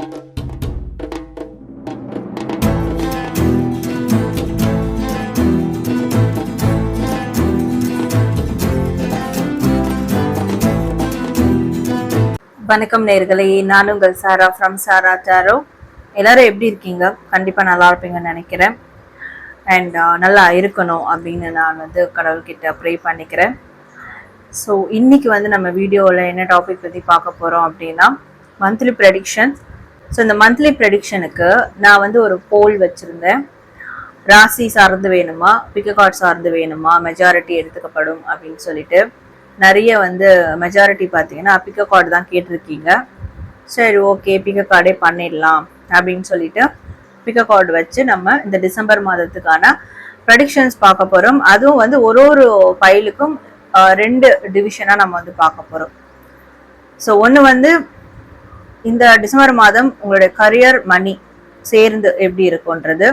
வணக்கம் நேயர்களே, நான் உங்கள் சாரா ஃப்ரம் சாரா டாரோ. எல்லாரும் எப்படி இருக்கீங்க? கண்டிப்பாக நல்லா இருப்பீங்கன்னு நினைக்கிறேன். அண்ட் நல்லா இருக்கணும் அப்படின்னு நான் கடவுள்கிட்ட ப்ரே பண்ணிக்கிறேன். ஸோ இன்னைக்கு நம்ம வீடியோவில் என்ன டாபிக் பற்றி பார்க்க போகிறோம் அப்படின்னா மந்த்லி ப்ரெடிக்ஷன். ஸோ இந்த மந்த்லி ப்ரெடிக்ஷனுக்கு நான் ஒரு போல் வச்சுருந்தேன். ராசி சார்ந்து வேணுமா, பிக் கார்ட் சார்ந்து வேணுமா, மெஜாரிட்டி எடுத்துக்கப்படும் அப்படின்னு சொல்லிட்டு நிறைய மெஜாரிட்டி பார்த்தீங்கன்னா பிக் கார்டு தான் கேட்டிருக்கீங்க. சரி, ஓகே, பிக் கார்டே பண்ணிடலாம் அப்படின்னு சொல்லிட்டு பிக் கார்டு வச்சு நம்ம இந்த டிசம்பர் மாதத்துக்கான ப்ரெடிக்ஷன்ஸ் பார்க்க போகிறோம். அதுவும் ஒரு ஃபைலுக்கும் 2 டிவிஷனாக நம்ம பார்க்க போகிறோம். ஸோ ஒன்று இந்த டிசம்பர் மாதம் உங்களுடைய கரியர், மணி சேர்ந்து எப்படி இருக்குன்றது,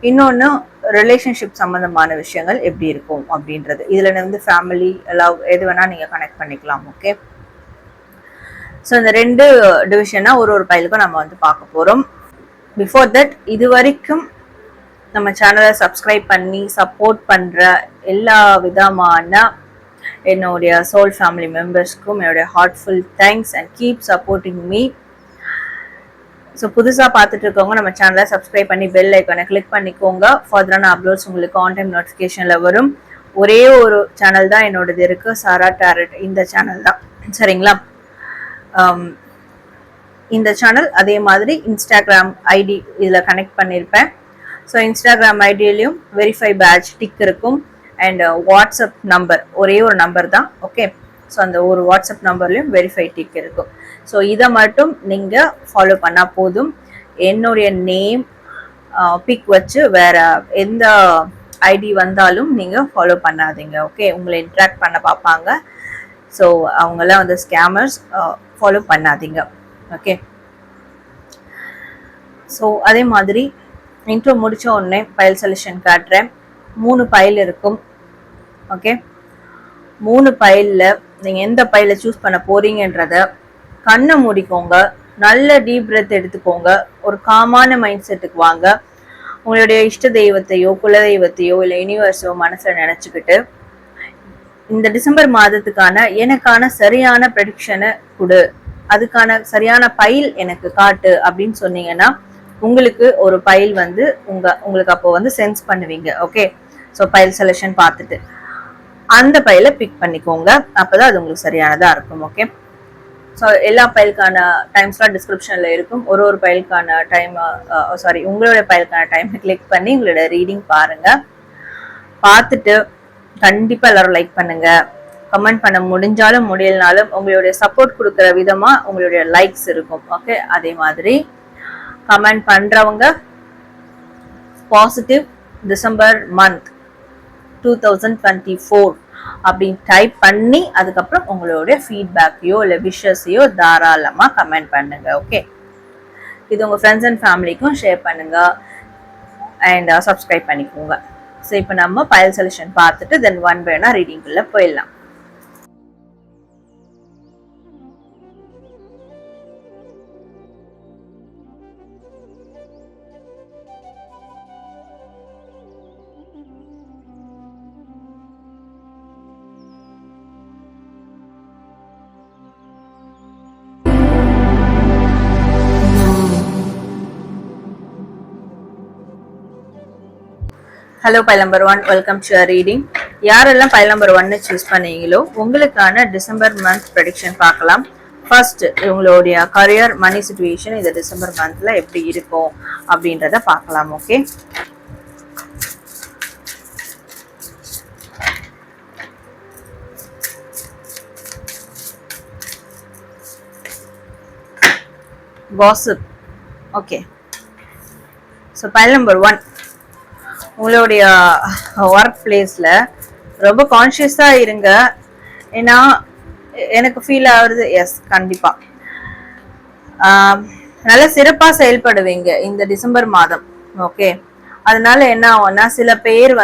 இன்னொன்று ரிலேஷன்ஷிப் சம்மந்தமான விஷயங்கள் எப்படி இருக்கும் அப்படின்றது. இதில் ஃபேமிலி, லவ் எது வேணால் நீங்கள் கனெக்ட் பண்ணிக்கலாம். ஓகே, ஸோ இந்த 2 டிவிஷனாக ஒரு ஃபைலுக்கும் நம்ம பார்க்க போகிறோம். பிஃபோர் தட், இது வரைக்கும் நம்ம சேனலை சப்ஸ்கிரைப் பண்ணி சப்போர்ட் பண்ணுற எல்லா விதமான என்னுடைய சோல் ஃபேமிலி மெம்பர்ஸ்க்கும் என்னுடைய heartful thanks and keep supporting me. So புதுசாக பார்த்துட்டு இருக்கவங்க நம்ம சேனலை சப்ஸ்கிரைப் பண்ணி பெல் ஐக்கானை கிளிக் பண்ணிக்கோங்க. ஃபர்தரான அப்லோட்ஸ் உங்களுக்கு ஆன் டைம் நோட்டிஃபிகேஷனில் வரும். ஒரே ஒரு சேனல் தான் என்னோடது இருக்குது, சாரா டாரட். இந்த சேனல் தான், சரிங்களா? இந்த சேனல் அதே மாதிரி இன்ஸ்டாகிராம் ஐடி இதில் கனெக்ட் பண்ணியிருப்பேன். ஸோ இன்ஸ்டாகிராம் ஐடியிலையும் வெரிஃபை பேட்ச் டிக் இருக்கும். அண்ட் வாட்ஸ்அப் நம்பர் ஒரே ஒரு நம்பர் தான். ஓகே, ஸோ அந்த ஒரு வாட்ஸ்அப் நம்பர்லையும் வெரிஃபை டிக் இருக்கும். ஸோ இதை மட்டும் நீங்கள் ஃபாலோ பண்ணால் போதும். என்னுடைய நேம் பிக் வச்சு வேற எந்த ஐடி வந்தாலும் நீங்கள் ஃபாலோ பண்ணாதீங்க. ஓகே, உங்களை இன்ட்ராக்ட் பண்ண பார்ப்பாங்க. ஸோ அவங்களாம் ஸ்கேமர்ஸ், ஃபாலோ பண்ணாதீங்க. ஓகே, ஸோ அதே மாதிரி இன்ட்ரோ முடித்த உடனே ஃபைல் செலெக்ஷன் காட்டுறேன். 3 ஃபைல் இருக்கும். ஓகே, 3 ஃபைலில் நீங்கள் எந்த ஃபைலை சூஸ் பண்ண போறீங்கன்றத கண்ணை மூடிக்கோங்க. நல்ல டீப் பிரெத் எடுத்துக்கோங்க. ஒரு காமான மைண்ட் செட்டுக்கு வாங்க. உங்களுடைய இஷ்ட தெய்வத்தையோ, குல தெய்வத்தையோ, இல்லை யூனிவர்ஸோ மனசில் நினச்சிக்கிட்டு இந்த டிசம்பர் மாதத்துக்கான எனக்கான சரியான ப்ரெடிக்ஷனை கொடு, அதுக்கான சரியான ஃபைல் எனக்கு காட்டு அப்படின்னு சொன்னீங்கன்னா உங்களுக்கு ஒரு ஃபைல் உங்களுக்கு அப்போ சென்ஸ் பண்ணுவீங்க. ஓகே, ஸோ ஃபைல் செலெக்ஷன் பார்த்துட்டு அந்த ஃபைலை பிக் பண்ணிக்கோங்க. அப்போதான் அது உங்களுக்கு சரியானதாக இருக்கும். ஓகே, ஸோ எல்லா ஃபைலுக்கான டைம்ஸ்லாம் டிஸ்கிரிப்ஷனில் இருக்கும். ஒரு ஃபைலுக்கான டைம், உங்களுடைய ஃபைலுக்கான டைமை கிளிக் பண்ணி உங்களோட ரீடிங் பாருங்கள். பார்த்துட்டு கண்டிப்பாக எல்லாரும் லைக் பண்ணுங்கள். கமெண்ட் பண்ண முடிஞ்சாலும் முடியலனாலும் உங்களுடைய சப்போர்ட் கொடுக்குற விதமாக உங்களுடைய லைக்ஸ் இருக்கும். ஓகே, அதே மாதிரி கமெண்ட் பண்ணுறவங்க பாசிட்டிவ் டிசம்பர் மந்த் 2024 அப்படின்னு டைப் பண்ணி அதுக்கப்புறம் உங்களுடைய ஃபீட்பேக்கையோ இல்லை விஷஸையோ தாராளமாக கமெண்ட் பண்ணுங்க. ஓகே, இது உங்கள் ஃப்ரெண்ட்ஸ் அண்ட் ஃபேமிலிக்கும் ஷேர் பண்ணுங்க அண்ட் சப்ஸ்கிரைப் பண்ணிக்கோங்க. ஸோ இப்போ நம்ம ஃபைல் செலெக்ஷன் பார்த்துட்டு தென் ஒன் பை ஒன்னா ரீடிங்குள்ளே போயிடலாம். Hello file number 1, welcome to your reading. யாரெல்லாம் ஃபைல் நம்பர் 1 சூஸ் பண்ணீங்களோ உங்களுக்கான டிசம்பர் மந்த் ப்ரெடிக்ஷன் பார்க்கலாம். ஃபர்ஸ்ட், உங்களுடைய கரியர், மணி சிச்சுவேஷன் இந்த டிசம்பர் மந்த்ல எப்படி இருக்கும் அப்படின்றத பார்க்கலாம். Okay, gossip. Okay, so file number 1, உங்களுடைய ஒர்க் பிளேஸில் ரொம்ப கான்ஷியஸாக இருங்க. ஏன்னா எனக்கு ஃபீல் ஆகுறது, எஸ் கண்டிப்பாக நல்ல சிறப்பாக செயல்படுவீங்க இந்த டிசம்பர் மாதம். ஓகே, அதனால என்ன ஆகும்னா சில பேர்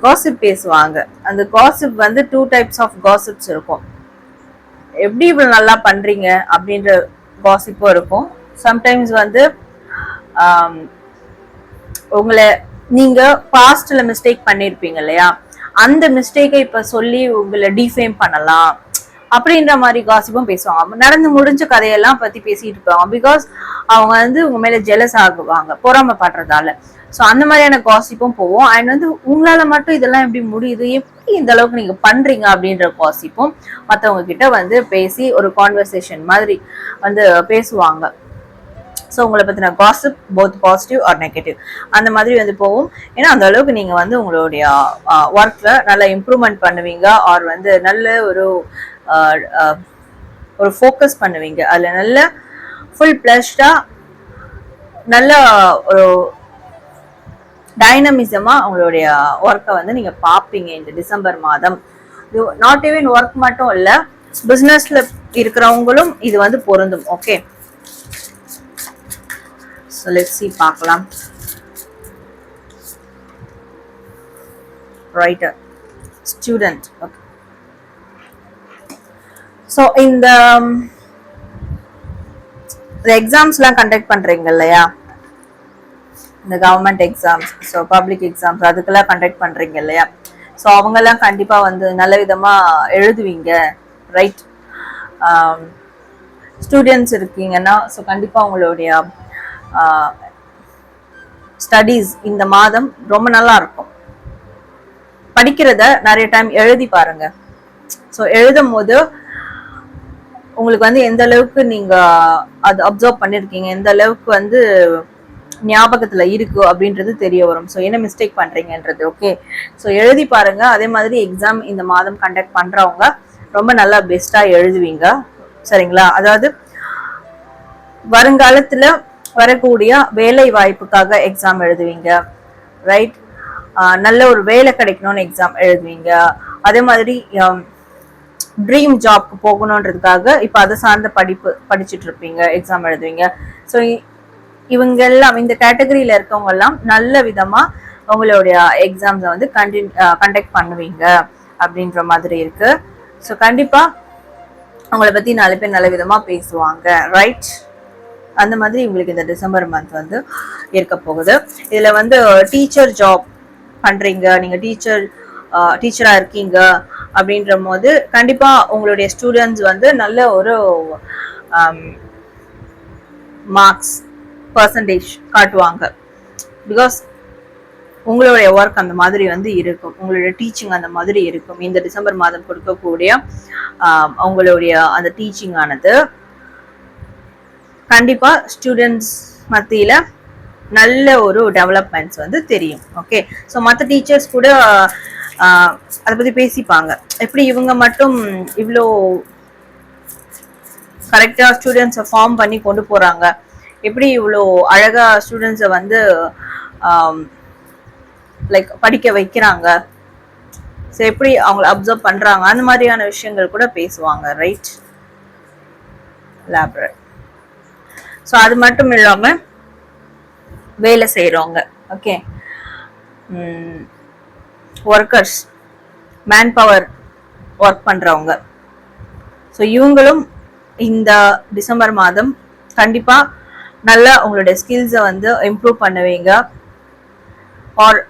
காசிப் பேசுவாங்க. அந்த காசிப் 2 டைப்ஸ் ஆஃப் காசிப்ஸ் இருக்கும். எப்படி இவ்வளவு நல்லா பண்றீங்க அப்படின்ற காசிப்பும் இருக்கும். சம்டைம்ஸ் வந்து உங்களை நீங்க பாஸ்ட்ல மிஸ்டேக் பண்ணிருப்பீங்க இல்லையா, அந்த மிஸ்டேக்கை இப்ப சொல்லி உங்களை டிஃபேம் பண்ணலாம் அப்படின்ற மாதிரி காசிப்பும் பேசுவாங்க. நடந்து முடிஞ்ச கதையெல்லாம் பத்தி பேசிட்டு இருப்பாங்க. பிகாஸ் அவங்க வந்து உங்க மேல ஜெலஸ் ஆகுவாங்க பொறாமைப்படுறதால. ஸோ அந்த மாதிரியான காசிப்பும் போவோம். அண்ட் வந்து உங்களால மட்டும் இதெல்லாம் எப்படி முடியுது, எப்படி இந்த அளவுக்கு நீங்க பண்றீங்க அப்படின்ற காசிப்பும் மற்றவங்க கிட்ட வந்து பேசி ஒரு கான்வர்சேஷன் மாதிரி வந்து பேசுவாங்க. ஸோ உங்களை பற்றின gossip both positive or negative அந்த மாதிரி வந்து போகும். ஏன்னா அந்த அளவுக்கு நீங்கள் வந்து உங்களுடைய ஒர்க்கில் நல்லா இம்ப்ரூவ்மெண்ட் பண்ணுவீங்க, ஆர் வந்து நல்ல ஒரு ஃபோக்கஸ் பண்ணுவீங்க. அதில் நல்ல ஃபுல் பிளஷ்டாக நல்ல ஒரு டைனமிசமாக உங்களுடைய ஒர்க்கை வந்து நீங்கள் பார்ப்பீங்க இந்த டிசம்பர் மாதம். நாட் ஈவன் ஒர்க் மட்டும் இல்லை, பிஸ்னஸில் இருக்கிறவங்களும் இது வந்து பொருந்தும். ஓகே, so let's see பார்க்கலாம். writer, student. okay, so இந்த எக்ஸாம்ஸ்லாம் கண்டக்ட் பண்றீங்க இல்லையா, இந்த government exams, so public exams அதுக்கெல்லாம் கண்டக்ட் பண்றீங்க இல்லையா, ஸோ அவங்கெல்லாம் கண்டிப்பா வந்து நல்ல விதமா எழுதுவீங்க, ரைட்? ஸ்டூடெண்ட்ஸ் இருக்கீங்கன்னா ஸோ கண்டிப்பா உங்களுடைய ஸ்டடீஸ் இந்த மாதம் ரொம்ப நல்லா இருக்கும். படிக்கிறத நிறைய டைம் எழுதி பாருங்க. ஸோ எழுதும் போது உங்களுக்கு வந்து எந்த அளவுக்கு நீங்க அது அப்சர்வ் பண்ணிருக்கீங்க, எந்த அளவுக்கு வந்து ஞாபகத்துல இருக்கு அப்படின்றது தெரிய வரும். ஸோ என்ன மிஸ்டேக் பண்றீங்கன்றது. ஓகே, ஸோ எழுதி பாருங்க. அதே மாதிரி எக்ஸாம் இந்த மாதம் கண்டக்ட் பண்றவங்க ரொம்ப நல்லா பெஸ்டா எழுதுவீங்க, சரிங்களா? அதாவது வருங்காலத்துல வரக்கூடிய வேலை வாய்ப்புக்காக எக்ஸாம் எழுதுவீங்க, ரைட்? நல்ல ஒரு வேலை கிடைக்கணும்னு எக்ஸாம் எழுதுவீங்க. அதே மாதிரி ட்ரீம் ஜாப்க்கு போகணுன்றதுக்காக இப்போ அதை சார்ந்த படிப்பு படிச்சுட்டு இருப்பீங்க, எக்ஸாம் எழுதுவீங்க. ஸோ இவங்க எல்லாம் இந்த கேட்டகரியில இருக்கவங்க எல்லாம் நல்ல விதமா உங்களுடைய எக்ஸாம்ஸை வந்து கண்டக்ட் பண்ணுவீங்க அப்படின்ற மாதிரி இருக்கு. ஸோ கண்டிப்பா அவங்கள பத்தி 4 பேர் நல்ல விதமா பேசுவாங்க, ரைட்? அந்த மாதிரி உங்களுக்கு இந்த டிசம்பர் மந்த் வந்து இருக்க போகுது. இதுல வந்து டீச்சர் ஜாப் பண்றீங்க, நீங்க டீச்சரா இருக்கீங்க அப்படின்ற போது கண்டிப்பா உங்களுடைய ஸ்டூடெண்ட்ஸ் வந்து நல்ல ஒரு மார்க்ஸ் பர்சன்டேஜ் காட்டுவாங்க. பிகாஸ் உங்களுடைய ஒர்க் அந்த மாதிரி வந்து இருக்கும், உங்களுடைய டீச்சிங் அந்த மாதிரி இருக்கும். இந்த டிசம்பர் மாதம் கொடுக்கக்கூடிய உங்களுடைய அந்த டீச்சிங் ஆனது கண்டிப்பா ஸ்டூடெண்ட்ஸ் மத்தியில நல்ல ஒரு டெவலப்மெண்ட்ஸ் வந்து தெரியும். ஓகே, ஸோ மற்ற டீச்சர்ஸ் கூட அதை பத்தி பேசிப்பாங்க, எப்படி இவங்க மட்டும் இவ்வளோ கரெக்டா ஸ்டூடெண்ட்ஸை ஃபார்ம் பண்ணி கொண்டு போறாங்க, எப்படி இவ்வளோ அழகா ஸ்டூடெண்ட்ஸை வந்து லைக் படிக்க வைக்கிறாங்க, ஸோ எப்படி அவங்கள அப்சர்வ் பண்றாங்க, அந்த மாதிரியான விஷயங்கள் கூட பேசுவாங்க, ரைட்? லேபரேட். ஸோ அது மட்டும் இல்லாம வேலை செய்யறவங்க, okay, workers, man power work பண்றவங்க, ஸோ இவங்களும் இந்த டிசம்பர் மாதம் கண்டிப்பா நல்லா உங்களுடைய ஸ்கில்ஸை வந்து இம்ப்ரூவ் பண்ணுவீங்க. ஆர்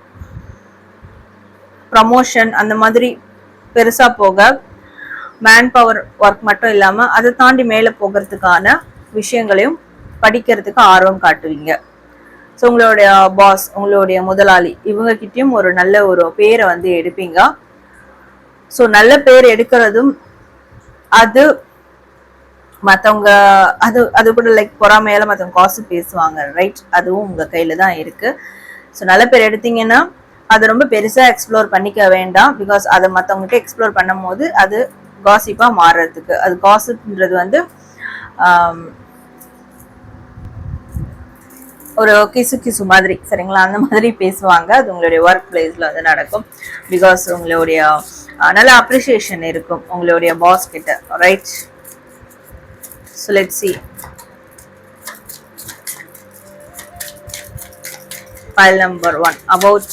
ப்ரமோஷன் அந்த மாதிரி பெருசா போக, மேன் பவர் ஒர்க் மட்டும் இல்லாம அதை தாண்டி மேலே போகிறதுக்கான விஷயங்களையும் படிக்கிறதுக்கு ஆர்வம் காட்டுவீங்க. ஸோ உங்களுடைய பாஸ், உங்களுடைய முதலாளி, இவங்க கிட்டயும் ஒரு நல்ல ஒரு பேரை வந்து எடுப்பீங்க. ஸோ நல்ல பேர் எடுக்கிறதும் அது மற்றவங்க அது கூட லைக் பொறாமையால மற்றவங்க காசு பேசுவாங்க, ரைட்? அதுவும் உங்க கையில தான் இருக்கு. ஸோ நல்ல பேர் எடுத்தீங்கன்னா அதை ரொம்ப பெருசா எக்ஸ்ப்ளோர் பண்ணிக்க வேண்டாம். பிகாஸ் அதை மற்றவங்ககிட்ட எக்ஸ்ப்ளோர் பண்ணும் போது அது காசிப்பா மாறுறதுக்கு, அது காசிப்ன்றது வந்து ஒரு கிசு மாதிரி, சரிங்களா? அந்த மாதிரி பேசுவாங்க. அது உங்களுடைய ஒர்க் பிளேஸ்ல வந்து நடக்கும். பிகாஸ் உங்களுடைய நல்ல அப்ரிசியேஷன் இருக்கும் உங்களுடைய பாஸ் கிட்ட, right? So let's see. File number 1 about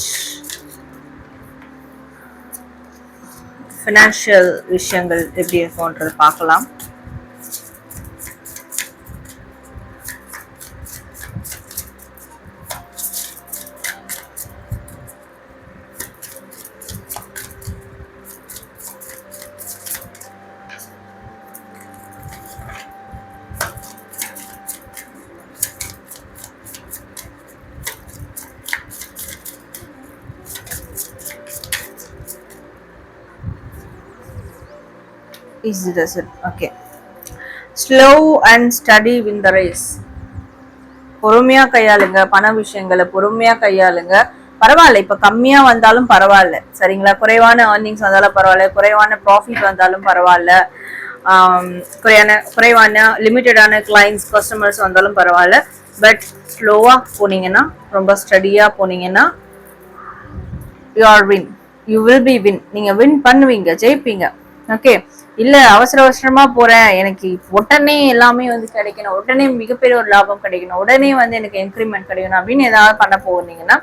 financial விஷயங்கள் எப்படி இருக்கும்ன்றது பார்க்கலாம். easy does it. Okay. Slow and steady win the race. பொறுமையா கையாளுங்க, பண விஷயங்களை பொறுமையா கையாளுங்க. பரவாயில்ல, இப்ப கம்மியா வந்தாலும் பரவாயில்ல, சரிங்களா? குறைவான ஏர்னிங்ஸ் வந்தாலும் பரவாயில்ல, குறைவான ப்ராஃபிட் வந்தாலும் பரவாயில்ல, குறைவான லிமிட்டடான கிளைண்ட்ஸ் கஸ்டமர்ஸ் வந்தாலும் பரவாயில்ல. பட் ஸ்லோவா போனீங்கன்னா, ரொம்ப ஸ்டடியா போனீங்கன்னா, you are win, you will be win. நீங்க வின் பண்ணுவீங்க, ஜெயிப்பீங்க. ஓகே. இல்ல அவசர அவசரமா போறேன், எனக்கு உடனே எல்லாமே வந்து கிடைக்கணும், உடனே மிகப்பெரிய ஒரு லாபம் கிடைக்கணும், உடனே வந்து எனக்கு இன்க்ரிமெண்ட் கிடைக்கணும் அப்படின்னு ஏதாவது பண்ண போனீங்கன்னா,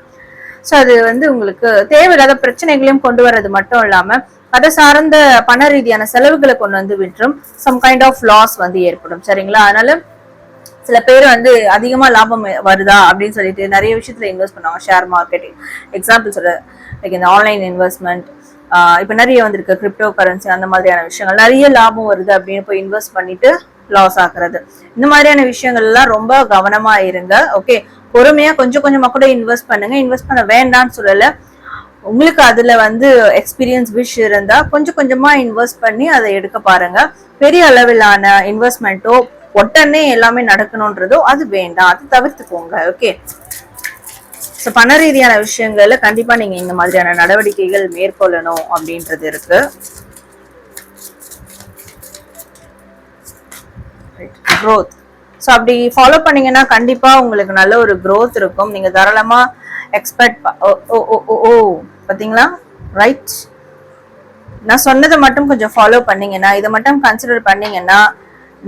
ஸோ அது வந்து உங்களுக்கு தேவையில்லாத பிரச்சனைகளையும் கொண்டு வர்றது மட்டும் இல்லாம அதை சார்ந்த பண ரீதியான செலவுகளை கொண்டு வந்து விட்டுரும். சம் கைண்ட் ஆஃப் லாஸ் வந்து ஏற்படும், சரிங்களா? அதனால சில பேர் வந்து அதிகமா லாபம் வருதா அப்படின்னு சொல்லிட்டு நிறைய விஷயத்துல இன்வெஸ்ட் பண்ணுவாங்க. ஷேர் மார்க்கெட்டிங் எக்ஸாம்பிள் சொல்ற, லைக் இந்த ஆன்லைன் இன்வெஸ்ட்மெண்ட், இப்ப நிறைய வந்திருக்கு கிரிப்டோ கரன்சி, அந்த மாதிரியான விஷயங்கள். நிறைய லாபம் வருது அப்படின்னு போய் இன்வெஸ்ட் பண்ணிட்டு லாஸ் ஆகுறது, இந்த மாதிரியான விஷயங்கள் எல்லாம் ரொம்ப கவனமா இருங்க. ஓகே. பொறுமையா கொஞ்சம் கொஞ்சமா கூட இன்வெஸ்ட் பண்ணுங்க. இன்வெஸ்ட் பண்ண வேண்டாம்னு சொல்லல. உங்களுக்கு அதுல வந்து எக்ஸ்பீரியன்ஸ் விஷ் இருந்தா கொஞ்சம் கொஞ்சமா இன்வெஸ்ட் பண்ணி அதை எடுக்க பாருங்க. பெரிய அளவிலான இன்வெஸ்ட்மெண்ட்டோ உடனே எல்லாமே நடக்கணும்ன்றதோ அது வேண்டாம், அது தவிர்த்துக்கோங்க. ஓகே. ஸோ பண ரீதியான விஷயங்கள்ல கண்டிப்பா நீங்க இந்த மாதிரியான நடவடிக்கைகள் மேற்கொள்ளணும் அப்படின்றது இருக்கு. க்ரோத். ஸோ அப்படி ஃபாலோ பண்ணீங்கன்னா கண்டிப்பா உங்களுக்கு நல்ல ஒரு க்ரோத் இருக்கும். நீங்க தாராளமா எக்ஸ்பெக்ட் பாத்தீங்களா? ரைட். நான் சொன்னதை மட்டும் கொஞ்சம் ஃபாலோ பண்ணீங்கன்னா, இதை மட்டும் கன்சிடர் பண்ணீங்கன்னா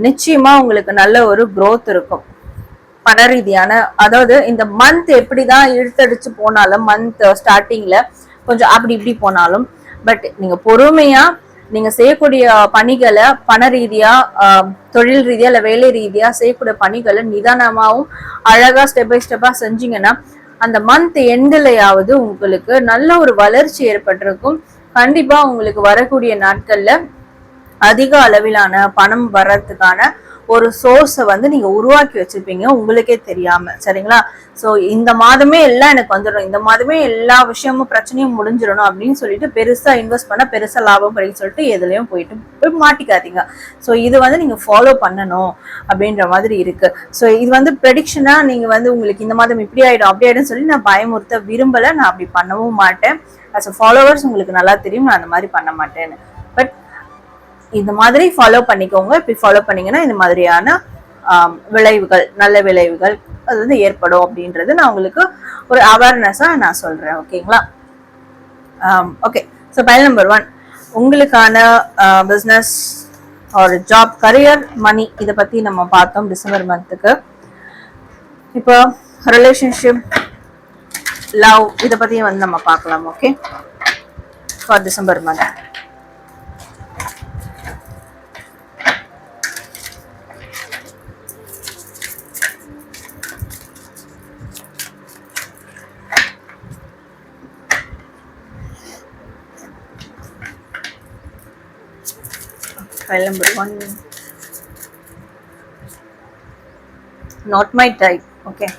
நிச்சயமா உங்களுக்கு நல்ல ஒரு க்ரோத் இருக்கும் பண ரீதியான. அதாவது இந்த மந்த் எப்படிதான் இழுத்தடிச்சு போனாலும், மந்த் ஸ்டார்டிங்ல கொஞ்சம் அப்படி இப்படி போனாலும், பட் நீங்க பொறுமையா நீங்க செய்யக்கூடிய பணிகளை பண ரீதியா, தொழில் ரீதியா, இல்ல வேலை ரீதியா செய்யக்கூடிய பணிகளை நிதானமாவும் அழகா ஸ்டெப் பை ஸ்டெப்பா செஞ்சீங்கன்னா அந்த மந்த் எண்ட்லயாவது உங்களுக்கு நல்ல ஒரு வளர்ச்சி ஏற்பட்டிருக்கும். கண்டிப்பா உங்களுக்கு வரக்கூடிய நாட்கள்ல அதிக அளவிலான பணம் வர்றதுக்கான ஒரு சோர்ஸை வந்து நீங்க உருவாக்கி வச்சிருப்பீங்க உங்களுக்கே தெரியாம, சரிங்களா? சோ இந்த மாதமே எல்லாம் எனக்கு வந்துடும், இந்த மாதமே எல்லா விஷயமும் பிரச்சனையும் முடிஞ்சிடணும் அப்படின்னு சொல்லிட்டு பெருசா இன்வெஸ்ட் பண்ண பெருசா லாபம் கிடைக்கும் சொல்லிட்டு எதுலயும் போய் மாட்டிக்காதீங்க. சோ இது வந்து நீங்க ஃபாலோ பண்ணணும் அப்படின்ற மாதிரி இருக்கு. சோ இது வந்து ப்ரெடிக்ஷனா நீங்க வந்து உங்களுக்கு இந்த மாதம் இப்படி ஆயிடும் அப்படி ஆயிடும் சொல்லி நான் பயமுறுத்த விரும்பல. நான் அப்படி பண்ணவும் மாட்டேன். அஸ் அ ஃபாலோவர்ஸ் உங்களுக்கு நல்லா தெரியும் நான் அந்த மாதிரி பண்ண மாட்டேன்னு. பட் இந்த மாதிரி ஃபாலோ பண்ணிக்கோங்க. இப்படி ஃபாலோ பண்ணீங்கன்னா இந்த மாதிரியான விளைவுகள், நல்ல விளைவுகள் அது வந்து ஏற்படும் அப்படின்றது நான் உங்களுக்கு ஒரு அவேர்னஸா நான் சொல்றேன். ஓகேங்களா? ஓகே. ஸோ பயல் நம்பர் 1 உங்களுக்கான பிஸ்னஸ் ஒரு ஜாப், கரியர், மணி, இதை பத்தி நம்ம பார்த்தோம் டிசம்பர் மந்த்துக்கு. இப்போ ரிலேஷன்ஷிப், லவ், இதை பத்தியும் வந்து நம்ம பார்க்கலாம். Okay, for December month. File number 1. Not my type. Okay.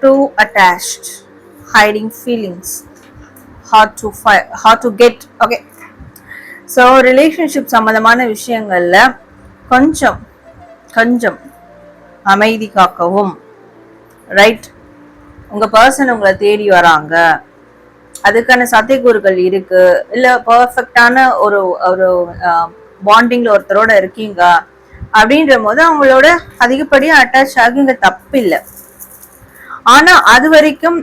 Too attached, hiding feelings, hard to get. Okay. So relationship சம்பந்தமான விஷயங்கள்ல கொஞ்சம் அமைதி காக்கவும். ரைட். உங்க பர்சன் உங்களை தேடி வராங்க, அதுக்கான சாத்தியக்கூறுகள் இருக்கு. இல்ல பர்ஃபெக்டான ஒரு பாண்டிங்ல ஒருத்தரோட இருக்கீங்க அப்படின்ற போது அவங்களோட அதிகப்படியா அட்டாச் ஆகுங்க, தப்பு இல்லை. ஆனா அது வரைக்கும்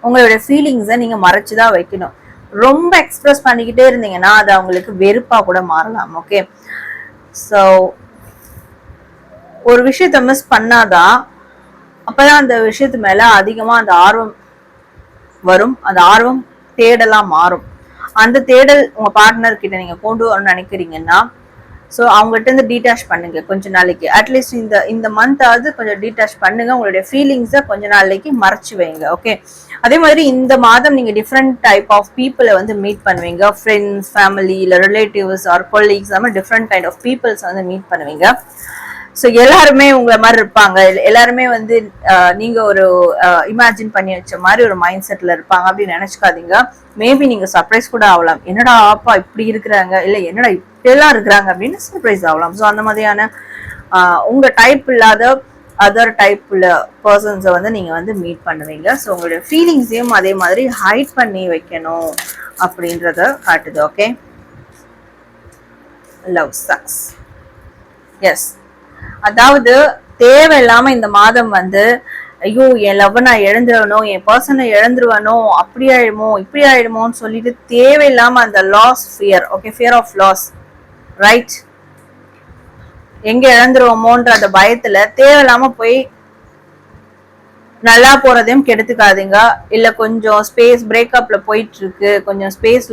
உங்களோட ஃபீலிங்ஸை நீங்க மறைச்சுதான் வைக்கணும். ரொம்ப எக்ஸ்பிரஸ் பண்ணிக்கிட்டே இருந்தீங்கன்னா அது அவங்களுக்கு வெறுப்பா கூட மாறலாம். ஓகே. ஸோ ஒரு விஷயத்த மிஸ் பண்ணாதான் அப்பதான் அந்த விஷயத்து மேல அதிகமா அந்த ஆர்வம் வரும், அந்த ஆர்வம் தேடலா மாறும். அந்த தேடல் உங்க பார்ட்னர் கிட்ட நீங்க கொண்டு வரணும்னு நினைக்கிறீங்கன்னா ஸோ அவங்ககிட்ட இருந்து டீட்டாச் பண்ணுங்க கொஞ்ச நாளைக்கு. அட்லீஸ்ட் இந்த மந்தாவது கொஞ்சம் டீட்டாச் பண்ணுங்க, உங்களுடைய ஃபீலிங்ஸை கொஞ்ச நாளைக்கு மறைச்சு வைங்க. ஓகே. அதே மாதிரி இந்த மாதம் நீங்க டிஃப்ரெண்ட் டைப் ஆஃப் பீப்புளை வந்து மீட் பண்ணுவீங்க. ஃப்ரெண்ட்ஸ், ஃபேமிலி, இல்லை ரிலேட்டிவ்ஸ் ஆர் கொலீக்ஸ், அந்த மாதிரி டிஃப்ரெண்ட் கைண்ட் ஆஃப் பீப்புள்ஸ் வந்து மீட் பண்ணுவீங்க. ஸோ எல்லாருமே உங்களை மாதிரி இருப்பாங்க, எல்லாருமே வந்து நீங்க ஒரு இமேஜின் பண்ணி வச்ச மாதிரி ஒரு மைண்ட் செட்ல இருப்பாங்க அப்படின்னு நினைச்சுக்காதீங்க. மேபி நீங்க சர்ப்ரைஸ் கூட ஆகலாம், என்னடா அப்பா இப்படி இருக்கிறாங்க, இல்ல என்னடா இப்படியெல்லாம் இருக்கிறாங்க அப்படின்னு சர்ப்ரைஸ் ஆகலாம். ஸோ அந்த மாதிரியான உங்க டைப் இல்லாத அதர் டைப் உள்ள பர்சன்ஸை வந்து நீங்க வந்து மீட் பண்ணுவீங்க. ஸோ உங்களுடைய ஃபீலிங்ஸையும் அதே மாதிரி ஹைட் பண்ணி வைக்கணும் அப்படின்றத காட்டுது. Okay, love sucks. எஸ், அதாவது தேவையில்லாம இந்த மாதம் வந்து ஐயோ என் லவ் நான் இழந்துருவனோ, என் பர்சனை இழந்துருவனோ, அப்படி ஆயிடுமோ இப்படி ஆயிடுமோன்னு சொல்லிட்டு தேவையில்லாம அந்த loss fear, okay, fear of loss, right, எங்க இழந்துருவோமோன்ற அந்த பயத்துல தேவையில்லாம போய் நல்லா போறதையும் கெடுத்துக்காதீங்க. இல்ல கொஞ்சம் ஸ்பேஸ் பிரேக்கப்ல போயிட்டு இருக்கு, கொஞ்சம் ஸ்பேஸ்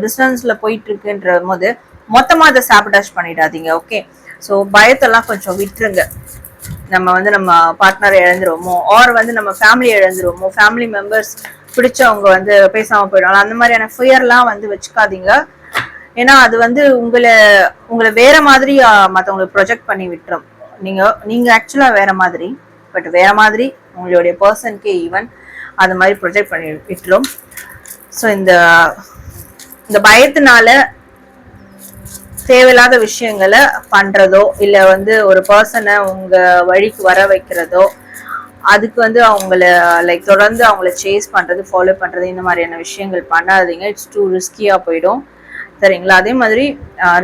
டிஸ்டன்ஸ்ல போயிட்டு இருக்குன்ற போது மொத்தமா அதை சாபடாஷ் பண்ணிடாதீங்க. ஓகே, ஸோ பயத்தெல்லாம் கொஞ்சம் விட்டுருங்க. நம்ம வந்து நம்ம பார்ட்னரை இழந்துருவோமோ, ஆர் வந்து நம்ம ஃபேமிலி இழந்துருவோமோ, ஃபேமிலி மெம்பர்ஸ் பிடிச்சவங்க வந்து பேசாம போயிடுவாங்க, அந்த மாதிரியான ஃபியர்லாம் வந்து வச்சுக்காதீங்க. ஏன்னா அது வந்து உங்களை வேற மாதிரி மற்றவங்களுக்கு ப்ரொஜெக்ட் பண்ணி விட்டுரும். நீங்க ஆக்சுவலா வேற மாதிரி, பட் வேற மாதிரி உங்களுடைய பர்சனுக்கே ஈவன் அது மாதிரி ப்ரொஜெக்ட் பண்ணி விட்டுரும். ஸோ இந்த பயத்தினால தேவையில்லாத விஷயங்களை பண்றதோ, இல்ல வந்து ஒரு பர்சனை உங்க வழிக்கு வர வைக்கிறதோ, அதுக்கு வந்து அவங்கள லைக் தொடர்ந்து அவங்கள சேஸ் பண்றது, ஃபாலோ பண்றது, இந்த மாதிரியான விஷயங்கள் பண்ணாதீங்க. இட்ஸ் டூ ரிஸ்கியா போயிடும், சரிங்களா? அதே மாதிரி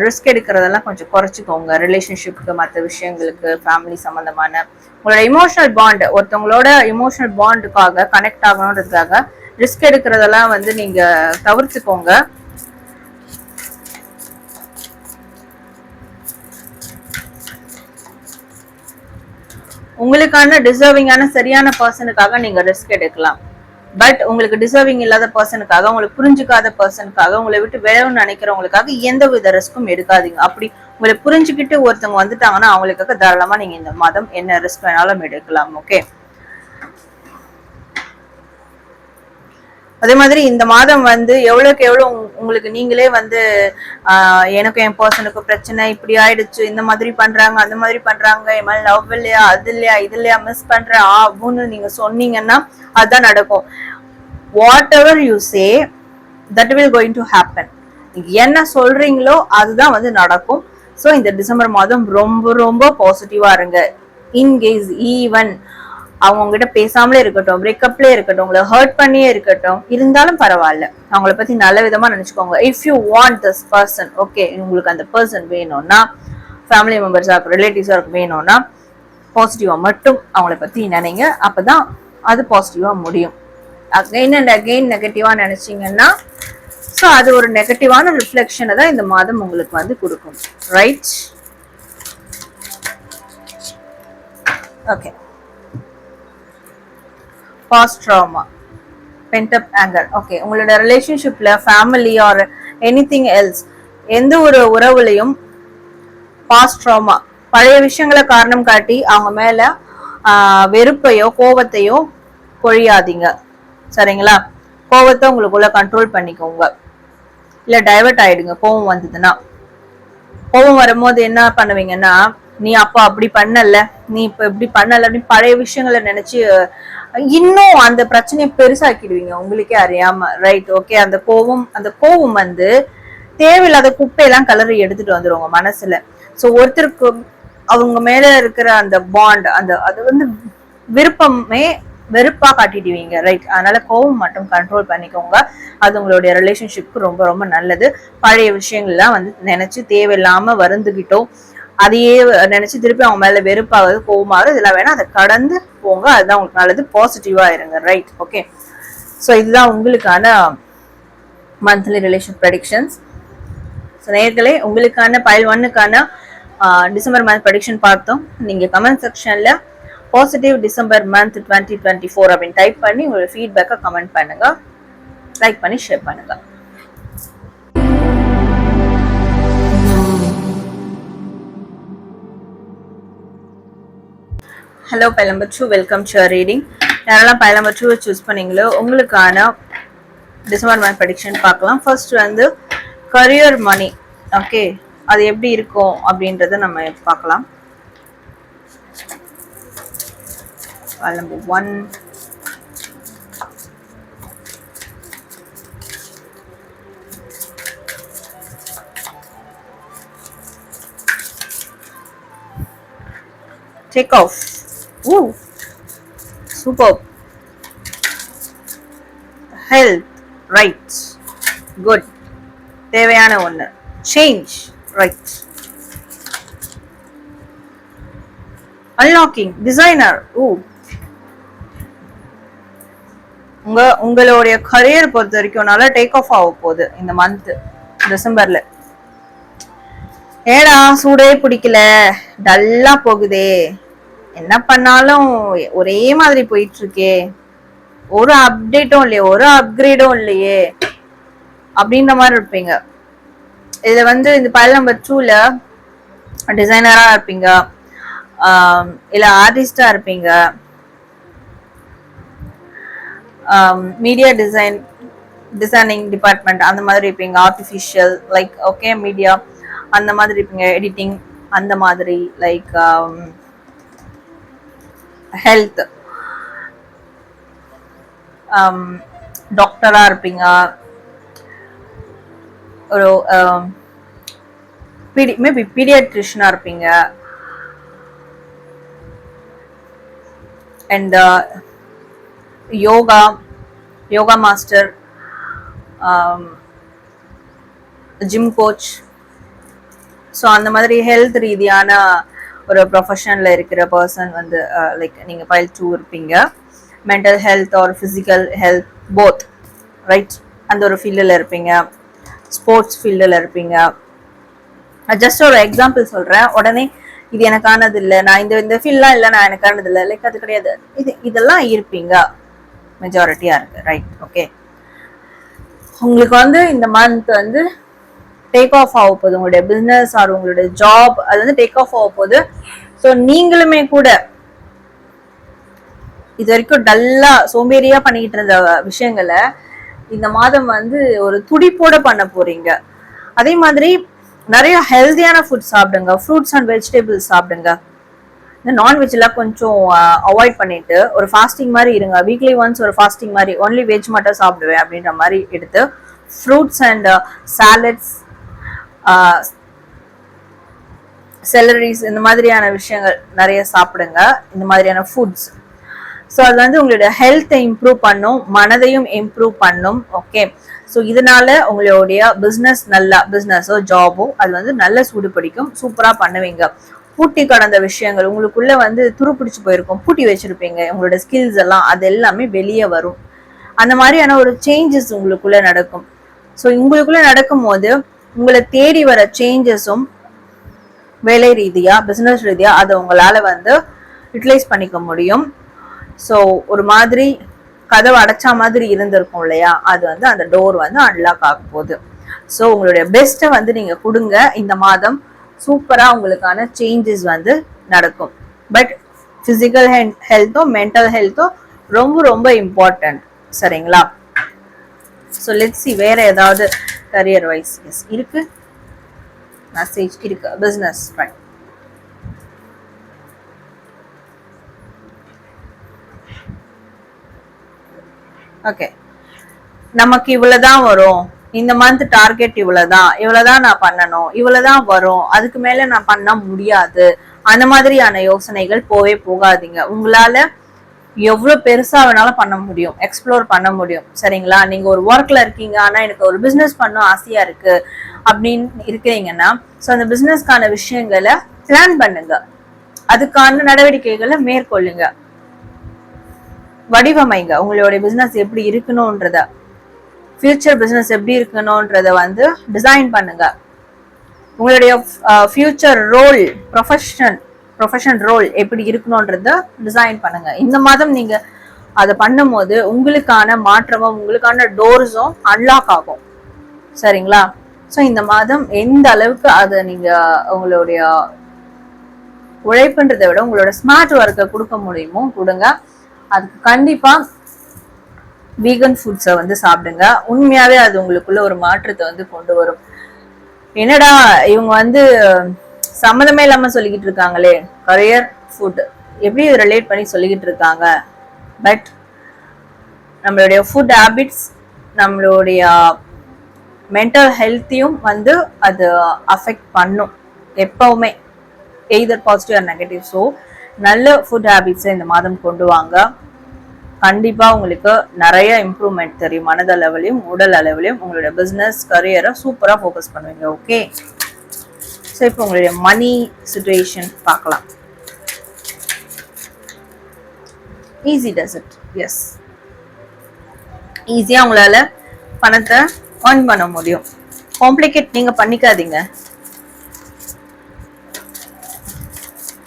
ரிஸ்க் எடுக்கிறதெல்லாம் கொஞ்சம் குறைச்சிக்கோங்க. ரிலேஷன்ஷிப்புக்கு, மற்ற விஷயங்களுக்கு, ஃபேமிலி சம்மந்தமான உங்களோட இமோஷனல் பாண்ட், ஒருத்தவங்களோட இமோஷனல் பாண்டுக்காக கனெக்ட் ஆகணுன்றதுக்காக ரிஸ்க் எடுக்கிறதெல்லாம் வந்து நீங்க தவிர்த்துக்கோங்க. உங்களுக்கான டிசர்விங்கான சரியான பர்சனுக்காக நீங்க ரிஸ்க் எடுக்கலாம். பட் உங்களுக்கு டிசர்விங் இல்லாத பர்சனுக்காக, உங்களுக்கு புரிஞ்சுக்காத பர்சனுக்காக, உங்களை விட்டு விழணும்னு நினைக்கிறவங்களுக்காக எந்த வித ரிஸ்க்கும் எடுக்காதீங்க. அப்படி உங்களை புரிஞ்சுக்கிட்டு ஒருத்தவங்க வந்துட்டாங்கன்னா அவங்களுக்காக தாராளமா நீங்க இந்த மாதம் என்ன ரிஸ்க் வேணாலும் எடுக்கலாம். ஓகே, அதே மாதிரி இந்த மாதம் வந்து எவ்வளவுக்கு எவ்வளவு உங்களுக்கு நீங்களே வந்து எனக்கும் என் பர்சனுக்கும் பிரச்சனை, இப்படி ஆயிடுச்சு, இந்த மாதிரி பண்றாங்க, அந்த மாதிரி பண்றாங்க, என் மேல லவ் இல்லையா, அது இல்லையா, இது இல்லையா, மிஸ் பண்றேன் அப்படின்னு நீங்க சொன்னீங்கன்னா அதுதான் நடக்கும். What ever you say that will going to happen. நீங்க என்ன சொல்றீங்களோ அதுதான் வந்து நடக்கும். ஸோ இந்த டிசம்பர் மாதம் ரொம்ப ரொம்ப பாசிட்டிவா இருங்க. இன்கேஸ் ஈவன் அவங்க உங்ககிட்ட பேசாமலே இருக்கட்டும், பிரேக்கப்லேயே இருக்கட்டும், உங்களை ஹர்ட் பண்ணியே இருக்கட்டும், இருந்தாலும் பரவாயில்ல, அவங்கள பத்தி நல்ல விதமா நினைச்சுக்கோங்க. If you want this person, okay, உங்களுக்கு அந்த பர்சன் வேணும்னா, ஃபேமிலி மெம்பர்ஸா இருக்கும், ரிலேட்டிவ்ஸா இருக்கும், வேணும்னா பாசிட்டிவா மட்டும் அவங்கள பத்தி நினைங்க. அப்பதான் அது பாசிட்டிவா முடியும். அகைன் அண்ட் அகைன் நெகட்டிவா நினைச்சீங்கன்னா ஸோ அது ஒரு நெகட்டிவான ரிஃப்ளெக்ஷனை தான் இந்த மாதம் உங்களுக்கு வந்து கொடுக்கும். Right? Okay, past trauma, pent up anger. Okay, உங்களோட ரிலேஷன்ஷிப்ல, ஃபேமிலி ஆர் எனிதிங் எல்ஸ், எந்த ஒரு உறவுலையும் பாஸ்ட் ட்ராமா, பழைய விஷயங்களை காரணம் காட்டி அவங்க மேல வெறுப்பையோ கோபத்தையோ பொழியாதீங்க, சரிங்களா? கோபத்தை உங்களுக்குள்ள கண்ட்ரோல் பண்ணிக்கோங்க. இல்ல டைவர்ட் ஆயிடுங்க. கோபம் வந்ததுன்னா, கோபம் வரும்போது என்ன பண்ணுவீங்கன்னா, நீ அப்ப அப்படி பண்ணல, நீ இப்ப இப்படி பண்ணல அப்படின்னு பழைய விஷயங்களை நினைச்சு இன்னும் அந்த பிரச்சனையை பெருசாக்கிடுவீங்க உங்களுக்கே அறியாம. ரைட்? ஓகே, அந்த கோபம் வந்து தேவையில்லாத குப்பையெல்லாம் கலரி எடுத்துட்டு வந்துருவாங்க மனசுல. ஸோ ஒருத்தருக்கு அவங்க மேல இருக்கிற அந்த பாண்ட், அது வந்து வெறுப்பா காட்டிடுவீங்க. ரைட்? அதனால கோபம் மட்டும் கண்ட்ரோல் பண்ணிக்கோங்க. அது உங்களுடைய ரிலேஷன்ஷிப்க்கு ரொம்ப ரொம்ப நல்லது. பழைய விஷயங்கள்லாம் வந்து நினைச்சு தேவையில்லாம வருந்துகிட்டோம், அதையே நினைச்சு திருப்பி அவங்க மேல வெறுப்பாவது, கோபமாவது, இதெல்லாம் வேணா அதை கடந்து போங்க. அதுதான் உங்களுக்கு நல்லது. பாசிட்டிவா இருங்க. ரைட்? ஓகே, ஸோ இதுதான் உங்களுக்கான மந்த்லி ரிலேஷன் ப்ரெடிக்ஷன்ஸ். ஸோ நேர்களே, உங்களுக்கான பைல் 1க்கான டிசம்பர் மந்த் ப்ரெடிக்ஷன் பார்த்தோம். நீங்க கமெண்ட் செக்ஷன்ல பாசிட்டிவ் டிசம்பர் மந்த் 2024 அப்படின்னு டைப் பண்ணி உங்களோட ஃபீட்பேக்கை கமெண்ட் பண்ணுங்க, லைக் பண்ணி ஷேர் பண்ணுங்க. Hello, file number 2, welcome to your reading. யாரெல்லாம் பைல் நம்பர் 2 சூஸ் பண்ணீங்களோ உங்களுக்கான டிசம்பர் மந்த் ப்ரெடிக்ஷன் பார்க்கலாம். ஃபர்ஸ்ட் வந்து கரியர், மணி. ஓகே, அது எப்படி இருக்கும் அப்படின்றத நம்ம பார்க்கலாம். File number 1. Take off. Ooh, superb. Health, right. Good. தேவையான ஒன்று. Change, right. Unlocking, designer. Ooh. உங்களுடைய கரியர் பொறுத்த வரைக்கும் நல்லா டேக் ஆஃப் ஆக போகுது இந்த மந்த் டிசம்பர்ல. ஏடா சூடே பிடிக்கல, டல்லா போகுதே, என்ன பண்ணாலும் ஒரே மாதிரி போயிட்டு இருக்கே, ஒரு அப்டேட்டும் இல்லையே, ஒரு அப்கிரேடும் இல்லையே அப்படின்ற மாதிரி இருப்பீங்க. இதுல வந்து இந்த பைல் நம்பர் 2ல டிசைனரா இருப்பீங்க, இல்ல ஆர்டிஸ்டா இருப்பீங்க, மீடியா டிசைனிங் டிபார்ட்மெண்ட் அந்த மாதிரி இருப்பீங்க, ஆர்டிஃபிஷியல் லைக் ஓகே மீடியா அந்த மாதிரி இருப்பீங்க, எடிட்டிங் அந்த மாதிரி, லைக் ஹெல்த், டாக்டரா இருப்பீங்க, ஒரு மேபி பீடியாட்ரிஷனா இருப்பீங்க, and yoga master, gym coach. So அந்த மாதிரி ஹெல்த் ரீதியான ஒரு ப்ரொஃபஷனில் இருக்கிற பர்சன் வந்து லைக் நீங்கள் பைல் 2 இருப்பீங்க. Mental health or physical health both, right, அந்த ஒரு ஃபீல்டில் இருப்பீங்க. ஸ்போர்ட்ஸ் ஃபீல்டில் இருப்பீங்க. ஜஸ்ட் ஒரு எக்ஸாம்பிள் சொல்கிறேன், உடனே இது எனக்கானது இல்லை, நான் இந்த ஃபீல்ட்லாம் இல்லை, நான் எனக்கானது இல்லை, லைக் அது கிடையாது. இதெல்லாம் இருப்பீங்க, மெஜாரிட்டியாக இருக்கு, ரைட். ஓகே, உங்களுக்கு வந்து இந்த மந்த் வந்து டேக் ஆஃப் ஆக போகுது. உங்களுடைய பிசினஸ் ஆர் உங்களுடைய ஜாப் அது வந்து டேக் ஆஃப் ஆக போகுது. ஸோ நீங்களுமே கூட இது வரைக்கும் டல்லா சோம்பேறியா பண்ணிக்கிட்டு இருந்த விஷயங்களை இந்த மாதம் வந்து ஒரு துடிப்போட பண்ண போறீங்க. அதே மாதிரி நிறைய ஹெல்தியான ஃபுட் சாப்பிடுங்க, ஃப்ரூட்ஸ் அண்ட் வெஜிடபிள்ஸ் சாப்பிடுங்க. இந்த நான்வெஜ்லாம் கொஞ்சம் அவாய்ட் பண்ணிட்டு ஒரு ஃபாஸ்டிங் மாதிரி இருங்க. வீக்லி ஒன்ஸ் ஒரு ஃபாஸ்டிங் மாதிரி, ஒன்லி வெஜ் மட்டும் சாப்பிடுவேன் அப்படின்ற மாதிரி எடுத்து ஃப்ரூட்ஸ் அண்ட் சாலட்ஸ், செலரிஸ் இந்த மாதிரியான விஷயங்கள் நிறைய சாப்பிடுங்க, இந்த மாதிரியான ஃபுட்ஸ். ஸோ அது வந்து உங்களுடைய ஹெல்த்தை இம்ப்ரூவ் பண்ணும், மனதையும் இம்ப்ரூவ் பண்ணும். ஓகே, ஸோ இதனால உங்களுடைய பிஸ்னஸோ ஜாபோ அது வந்து நல்ல சூடு பிடிக்கும், சூப்பராக பண்ணுவீங்க. பூட்டி கடந்த விஷயங்கள் உங்களுக்குள்ள வந்து துருப்பிடிச்சு போயிருக்கும், பூட்டி வச்சிருப்பீங்க, உங்களோட ஸ்கில்ஸ் எல்லாம் அது எல்லாமே வெளியே வரும். அந்த மாதிரியான ஒரு சேஞ்சஸ் உங்களுக்குள்ள நடக்கும். ஸோ உங்களுக்குள்ள நடக்கும் போது உங்களை தேடி வர சேஞ்சஸும் வேலை ரீதியா பிசினஸ் ரீதியா அதை உங்களால வந்து யூட்டிலைஸ் பண்ணிக்க முடியும். ஸோ ஒரு மாதிரி கதவு அடைச்சா மாதிரி இருந்திருக்கும் இல்லையா, அது வந்து அந்த டோர் வந்து அன்லாக் ஆக போகுது. ஸோ உங்களுடைய பெஸ்ட்டை வந்து நீங்க கொடுங்க. இந்த மாதம் சூப்பரா உங்களுக்கான சேஞ்சஸ் வந்து நடக்கும். பட் பிசிக்கல் ஹெல்த்தோ மென்டல் ஹெல்த்தோ ரொம்ப ரொம்ப இம்பார்ட்டன்ட், சரிங்களா? ஸோ லெட்ஸ் சி வேற ஏதாவது கரியர் வைஸ் இருக்கு, மெசேஜ் இருக்கு, பிசினஸ் ரைட். ஓகே, நமக்கு இவ்வளவுதான் வரும், இந்த மந்த் டார்கெட் இவ்வளவுதான் நான் பண்ணணும், இவ்வளவுதான் வரும், அதுக்கு மேல நான் பண்ண முடியாது, அந்த மாதிரியான யோசனைகள் போகாதீங்க. உங்களால எவ்வளவு பெருசா வேணாலும் பண்ண முடியும், எக்ஸ்ப்ளோர் பண்ண முடியும், சரிங்களா? நீங்க ஒரு ஒர்க்ல இருக்கீங்க, ஆனா எனக்கு ஒரு பிசினஸ் பண்ண ஆசையா இருக்கு அப்படின்னு இருக்கிறீங்கன்னா, ஸோ அந்த பிசினஸ்க்கான விஷயங்களை பிளான் பண்ணுங்க, அதுக்கான நடவடிக்கைகளை மேற்கொள்ளுங்க, வடிவமைங்க. உங்களுடைய பிசினஸ் எப்படி இருக்கணும்ன்றத, ஃபியூச்சர் பிசினஸ் எப்படி இருக்கணும்ன்றத வந்து டிசைன் பண்ணுங்க. உங்களுடைய ஃபியூச்சர் ரோல், ப்ரொஃபஷன் ரோல் எப்படி இருக்கணும்ன்றத டிசைன் பண்ணுங்க. இந்த மாதம் நீங்க அதை பண்ணும் போது உங்களுக்கான மாற்றமும் உங்களுக்கான டோர்ஸும் அன்லாக் ஆகும், சரிங்களா? ஸோ இந்த மாதம் எந்த அளவுக்கு அதை நீங்க உங்களுடைய உழைப்புன்றதை விட உங்களோட ஸ்மார்ட் ஒர்க்கை கொடுக்க முடியுமோ கொடுங்க. அதுக்கு கண்டிப்பா வீகன் ஃபுட்ஸை வந்து சாப்பிடுங்க. உண்மையாவே அது உங்களுக்குள்ள ஒரு மாற்றத்தை வந்து கொண்டு வரும். என்னடா இவங்க வந்து சம்மதமே இல்லாம சொல்லிக்கிட்டு இருக்காங்களே, கரியர் ஃபுட் எப்படி ரிலேட் பண்ணி சொல்லிக்கிட்டு இருக்காங்க. பட் நம்மளுடைய ஃபுட் ஹேபிட்ஸ், நம்மளுடைய மென்டல் ஹெல்த்தையும் வந்து அது அஃபெக்ட் பண்ணும் எப்பவுமே, either positive or negative. So நல்ல ஃபுட் ஹேபிட்ஸை இந்த மாதம் கொண்டு வாங்க. கண்டிப்பா உங்களுக்கு நிறைய இம்ப்ரூவ்மெண்ட் தெரியும். மனதளவிலையும் உடல் அளவிலையும் உங்களுடைய பிசினஸ் கரியரை சூப்பரா ஃபோக்கஸ் பண்ணுவீங்க. ஓகே, ஸோ இப்போ உங்களுடைய மணி சிச்சுவேஷன் பார்க்கலாம். Easy does it? எஸ், ஈஸியா உங்களால பணத்தை earn பண்ண முடியும். காம்ப்ளிகேட் நீங்க பண்ணிக்காதீங்க.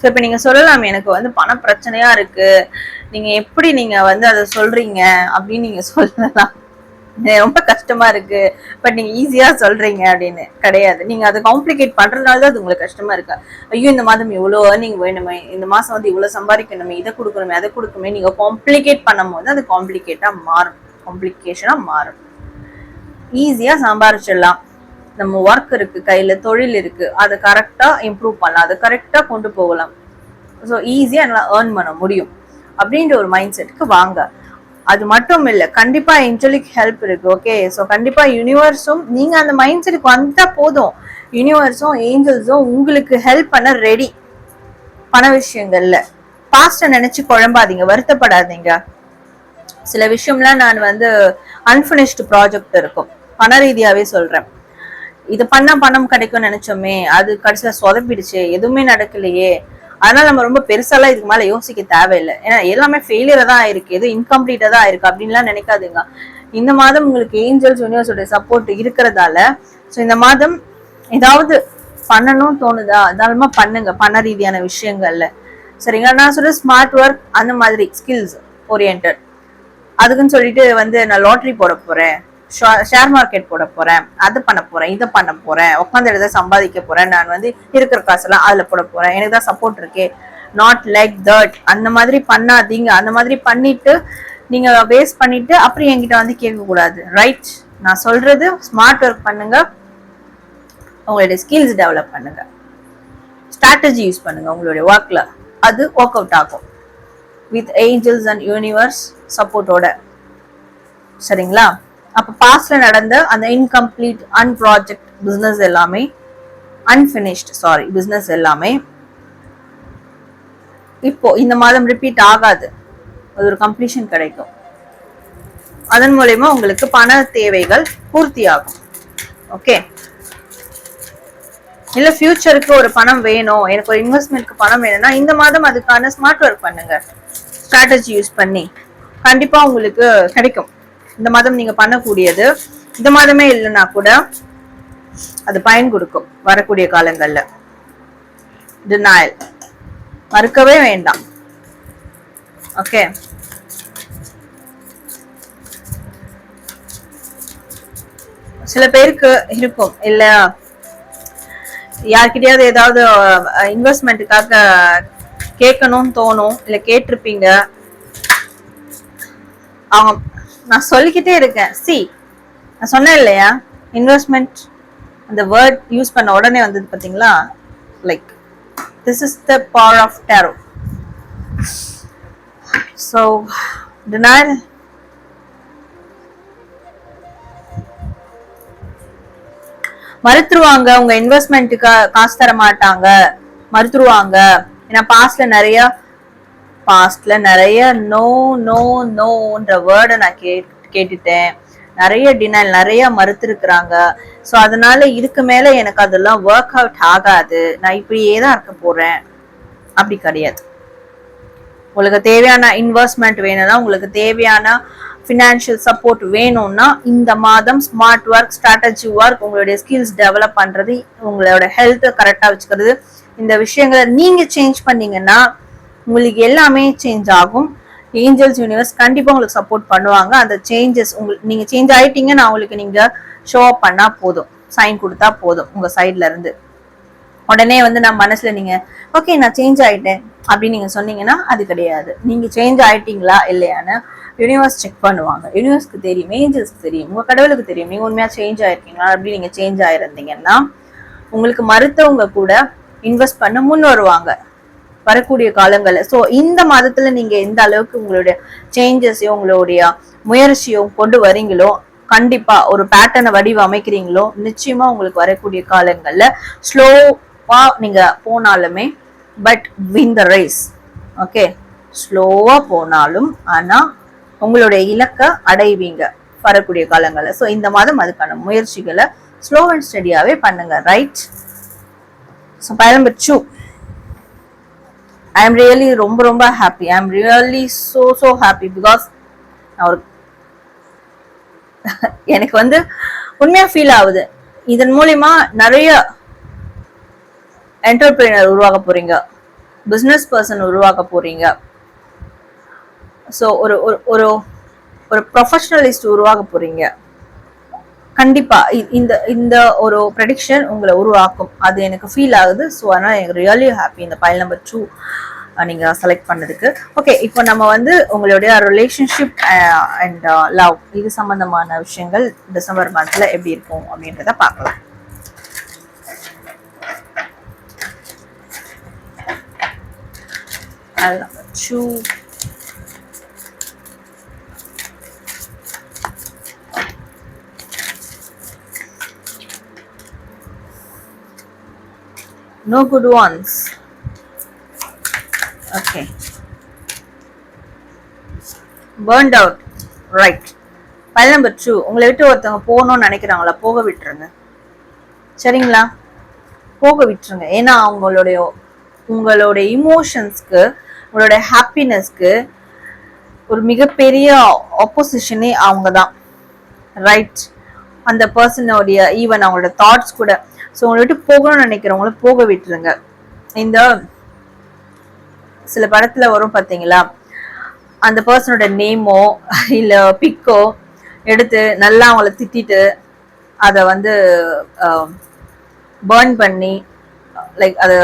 இப்ப நீங்க சொல்லலாம், எனக்கு வந்து பண பிரச்சனையா இருக்கு, நீங்க எப்படி நீங்க வந்து அதை சொல்றீங்க அப்படின்னு நீங்க சொல்லலாம். ரொம்ப கஷ்டமா இருக்கு, பட் நீங்க ஈஸியா சொல்றீங்க அப்படின்னு. கிடையாது, நீங்க அதை காம்ப்ளிகேட் பண்றதுனாலதான் அது உங்களுக்கு கஷ்டமா இருக்கு. ஐயோ இந்த மாதம் இவ்வளவு ஏர்னிங் வேணுமே, இந்த மாசம் வந்து இவ்வளவு சம்பாதிக்கணுமே, இதை கொடுக்கணுமே, அதை கொடுக்கணுமே, நீங்க காம்ப்ளிகேட் பண்ணும் போது அது காம்ப்ளிகேட்டா மாறும், காம்ப்ளிகேஷனா மாறும். ஈஸியா சம்பாரிச்சிடலாம். நம்ம ஒர்க் இருக்கு, கையில தொழில் இருக்கு, அதை கரெக்டா இம்ப்ரூவ் பண்ணலாம், அதை கரெக்டா கொண்டு போகலாம். ஸோ ஈஸியா நல்லா ஏர்ன் பண்ண முடியும் அப்படின்ற ஒரு மைண்ட் செட்டுக்கு வாங்க. அது மட்டும் இல்லை, கண்டிப்பா ஏஞ்சலிக் ஹெல்ப் இருக்கு. ஓகே, ஸோ கண்டிப்பா யூனிவர்ஸும், நீங்க அந்த மைண்ட் செட்டுக்கு வந்துட்டா போதும், யூனிவர்ஸும் ஏஞ்சல்ஸும் உங்களுக்கு ஹெல்ப் பண்ண ரெடி. பண விஷயங்கள்ல பாஸ்ட நினைச்சு குழம்பாதீங்க, வருத்தப்படாதீங்க. சில விஷயம்லாம் நான் வந்து அன்பினிஷ்டு ப்ராஜெக்ட் இருக்கும், பண ரீதியாவே சொல்றேன். இது பண்ணா பணம் கிடைக்கும் நினைச்சோமே, அது கடைசியில சொதப்பிடுச்சு, எதுவுமே நடக்கலையே, அதனால நம்ம ரொம்ப பெருசாலாம் இதுக்கு மேல யோசிக்க தேவையில்லை. ஏன்னா எல்லாமே ஃபெயிலியரா தான் ஆயிருக்கு, எதுவும் இன்கம்ப்ளீட்டா தான் ஆயிருக்கு அப்படின்லாம் நினைக்காதுங்க. இந்த மாதம் உங்களுக்கு ஏஞ்சல்ஸ் யூனிவர்ஸோட சப்போர்ட் இருக்கிறதால, ஸோ இந்த மாதம் ஏதாவது பண்ணணும்னு தோணுதா, தாராளமா பண்ணுங்க பண ரீதியான விஷயங்கள்ல. சரிங்களா? நான் சொல்ற ஸ்மார்ட் ஒர்க், அந்த மாதிரி ஸ்கில்ஸ் ஓரியன்ட், அதுக்குன்னு சொல்லிட்டு வந்து நான் லாட்ரி போட போறேன், ஷேர் மார்க்கெட் போட போறேன், அது பண்ண போறேன், இதை பண்ண போறேன், உட்காந்து எழுத சம்பாதிக்க போறேன், நான் வந்து இருக்கிற காசெல்லாம் அதுல போட போறேன், எனக்கு தான் சப்போர்ட் இருக்கே, நாட் லைக் தட். அந்த மாதிரி பண்ணாதீங்க. அந்த மாதிரி பண்ணிட்டு நீங்க வேஸ்ட் பண்ணிட்டு அப்புறம் என்கிட்ட வந்து கேட்க கூடாது. ரைட்? நான் சொல்றது ஸ்மார்ட் ஒர்க் பண்ணுங்க, உங்களுடைய ஸ்கில்ஸ் டெவலப் பண்ணுங்க, ஸ்ட்ராட்டஜி யூஸ் பண்ணுங்க உங்களுடைய ஒர்க்ல, அது ஒர்க் அவுட் ஆகும் வித் ஏஞ்சல்ஸ் அண்ட் யூனிவர்ஸ் சப்போர்ட்டோட. சரிங்களா? அப்ப பாஸ்ட்ல நடந்த அந்த இன்கம்ப்ளீட் அன்ப்ராஜெக்ட் பிசினஸ் எல்லாமே, அன்பினிஷ்ட் பிசினஸ் எல்லாமே இப்போ இந்த மாதம் ரிப்பீட் ஆகாது, அது ஒரு கம்ப்ளீஷன் கிடைக்கும். அதன் மூலமா உங்களுக்கு பண தேவைகள் பூர்த்தி ஆகும். ஓகே, இல்ல ஃபியூச்சருக்கு ஒரு பணம் வேணும், எனக்கு ஒரு இன்வெஸ்ட்மெண்ட்க்கு பணம் வேணும்னா இந்த மாதம் அதுக்கான ஸ்மார்ட் ஒர்க் பண்ணுங்க, ஸ்ட்ராட்டஜி யூஸ் பண்ணி கண்டிப்பா உங்களுக்கு கிடைக்கும். இந்த மாதம் நீங்க பண்ணக்கூடியது இந்த மாதமே இல்லைன்னா கூட அது பயன் கொடுக்கும் வரக்கூடிய காலங்கள்ல. டினைல் மறுக்கவே வேண்டாம். ஓகே, சில பேருக்கு இருக்கும் இல்ல, யார்கிட்டயாவது ஏதாவது இன்வெஸ்ட்மெண்ட்டுக்காக கேட்கணும்னு தோணும், இல்ல கேட்டிருப்பீங்க. அவங்க, நான் சொல்லிக்கிட்டே இருக்கேன், நான் சொன்னேன் இல்லையா, இன்வெஸ்ட்மெண்ட் அந்த வேர்ட் யூஸ் பண்ண உடனே வந்தது பாத்தீங்களா, like this is the power of tarot. So denial, மறுத்துருவாங்க, உங்க இன்வெஸ்ட்மெண்ட்டுக்கு காசு தர மாட்டாங்க, மறுத்துருவாங்க. ஏன்னா பாஸ்ட்ல நிறைய நோ நோ நோன்ற வேர்டை நான் கேட்டுட்டேன், நிறைய டினைல், நிறைய மறுத்திருக்கிறாங்க. ஸோ அதனால இதுக்கு மேல எனக்கு அதெல்லாம் ஒர்க் அவுட் ஆகாது, நான் இப்படியே தான் இருக்க போறேன். அப்படி கிடையாது. உங்களுக்கு தேவையான இன்வெஸ்ட்மெண்ட் வேணும்னா, உங்களுக்கு தேவையான ஃபினான்ஷியல் சப்போர்ட் வேணும்னா இந்த மாதம் ஸ்மார்ட் ஒர்க், ஸ்ட்ராட்டஜி ஒர்க், உங்களுடைய ஸ்கில்ஸ் டெவலப் பண்றது, உங்களோட ஹெல்த்தை கரெக்டா வச்சுக்கிறது, இந்த விஷயங்களை நீங்க சேஞ்ச் பண்ணீங்கன்னா உங்களுக்கு எல்லாமே சேஞ்ச் ஆகும். ஏஞ்சல்ஸ் யூனிவர்ஸ் கண்டிப்பா உங்களுக்கு சப்போர்ட் பண்ணுவாங்க. அந்த சேஞ்சஸ் நீங்க சேஞ்ச் ஆயிட்டீங்கன்னா உங்களுக்கு நீங்க ஷோ அப் பண்ணா போதும், சைன் கொடுத்தா போதும் உங்க சைட்ல இருந்து. உடனே வந்து நான் மனசுல நீங்க ஓகே நான் சேஞ்ச் ஆயிட்டேன் அப்படின்னு நீங்க சொன்னீங்கன்னா அது கிடையாது. நீங்க சேஞ்ச் ஆயிட்டீங்களா இல்லையான்னு யூனிவர்ஸ் செக் பண்ணுவாங்க. யூனிவர்ஸ்க்கு தெரியும், ஏஞ்சல்ஸ்க்கு தெரியும், உங்க கடவுளுக்கு தெரியும் நீங்க உண்மையா சேஞ்ச் ஆயிருக்கீங்களா. அப்படி நீங்க சேஞ்ச் ஆயிருந்தீங்கன்னா உங்களுக்கு மறுத்தவங்க கூட இன்வெஸ்ட் பண்ண முன் வருவாங்க. வரக்கூடிய காலங்கள்ல. ஸோ இந்த மாதத்துல நீங்க எந்த அளவுக்கு உங்களுடைய சேஞ்சஸையும் உங்களுடைய முயற்சியும் கொண்டு வரீங்களோ, கண்டிப்பா ஒரு பேட்டர்னை வடிவமைக்கிறீங்களோ, நிச்சயமா உங்களுக்கு வரக்கூடிய காலங்கள்ல ஸ்லோவா நீங்க போனாலுமே but win the race. Okay, ஸ்லோவா போனாலும் ஆனா உங்களுடைய இலக்கை அடைவீங்க வரக்கூடிய காலங்கள்ல. ஸோ இந்த மாதம் அதுக்கான முயற்சிகளை ஸ்லோ அண்ட் ஸ்டடியாவே பண்ணுங்க. Right? So pile number 2. I am really ரொம்ப happy. I am really so happy because எனக்கு வந்து உண்மையா ஃபீல் ஆகுது. இதன் மூலியமா நிறைய என்டர்பிரினர் உருவாக்க போறீங்க, பிசினஸ் பர்சன் உருவாக்க போறீங்க. ஸோ ஒரு ஒரு ஒரு ப்ரொஃபஷனலிஸ்ட் உருவாக்க போறீங்க. கண்டிப்பா இந்த இந்த ஒரு ப்ரெடிக்ஷன் உங்களை உருவாக்கும், அது எனக்கு ஃபீல் ஆகுது. ஸோ அதனால எனக்கு ரியலி ஹாப்பி இந்த pile number 2 நீங்க செலக்ட் பண்ணதுக்கு. ஓகே, இப்போ நம்ம வந்து உங்களுடைய ரிலேஷன்ஷிப் அண்ட் லவ் இது சம்பந்தமான விஷயங்கள் டிசம்பர் மந்த்ல எப்படி இருக்கும் அப்படின்றத பார்க்கலாம். pile number 2. No good ones. Okay. Burned out. Right. pile number 2. உங்களை விட்டு ஒருத்தவங்க போகணும்னு நினைக்கிறாங்களா, போக விட்டுருங்க. சரிங்களா? போக விட்டுருங்க. ஏன்னா உங்களுடைய இமோஷன்ஸ்க்கு, உங்களுடைய ஹாப்பினஸ்க்கு ஒரு மிகப்பெரிய ஆப்போசிஷனே அவங்க தான். ரைட்? அந்த பர்சனோடைய ஈவன் அவங்களோட தாட்ஸ் கூட. ஸோ உங்களை விட்டு போகணும்னு நினைக்கிறவங்கள போக விட்டுருங்க. இந்த சில படத்துல வரும் பாத்தீங்களா, அந்த பர்சனோட நேமோ இல்ல பிக்கோ எடுத்து நல்லா அவங்கள திட்டிட்டு அதை வந்து பர்ன் பண்ணி லைக் அதை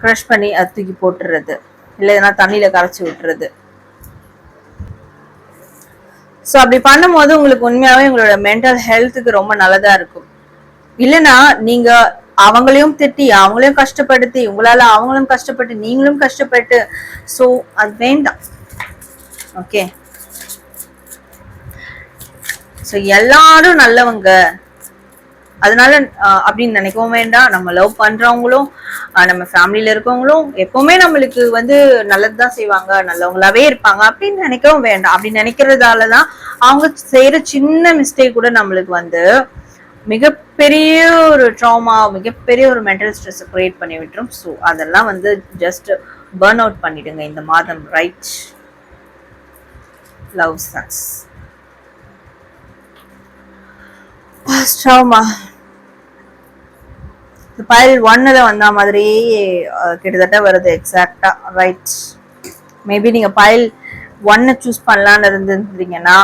க்ரஷ் பண்ணி அதை தூக்கி போட்டுறது, இல்லைன்னா தண்ணியில கரைச்சி விட்டுறது. ஸோ அப்படி பண்ணும்போது உங்களுக்கு உண்மையாவே உங்களோட மென்டல் ஹெல்த்துக்கு ரொம்ப நல்லதா இருக்கும். இல்லைன்னா நீங்க அவங்களையும் திட்டி அவங்களையும் கஷ்டப்படுத்தி உங்களால அவங்களும் கஷ்டப்பட்டு நீங்களும் கஷ்டப்பட்டு, ஸோ அது வேண்டாம். ஓகே, ஸோ எல்லாரும் நல்லவங்க அதனால அப்படின்னு நினைக்கவும் வேண்டாம். நம்ம லவ் பண்றவங்களும் நம்ம ஃபேமிலியில இருக்கவங்களும் எப்பவுமே நம்மளுக்கு வந்து நல்லதுதான் செய்வாங்க, நல்லவங்களாவே இருப்பாங்க அப்படின்னு நினைக்கவும் வேண்டாம். அப்படி நினைக்கிறதாலதான் அவங்க செய்யற சின்ன மிஸ்டேக் கூட நம்மளுக்கு வந்து மிகப்பெரிய ஒரு ட்ராமா, மிகப்பெரிய ஒரு மென்டல் ஸ்ட்ரெஸ் கிரியேட் பண்ணி விட்டுரும். ஸோ அதெல்லாம் வந்து ஜஸ்ட் பர்ன் அவுட் பண்ணிடுங்க இந்த மாதம். Right? Love sucks. Drama pile 1ல வந்த மாதிரியே கிட்டத்தட்ட வருது எக்ஸாக்டா. ரைட்? மேபி நீங்க pile 1 சூஸ் பண்ணலான்னு இருந்தீங்கன்னா,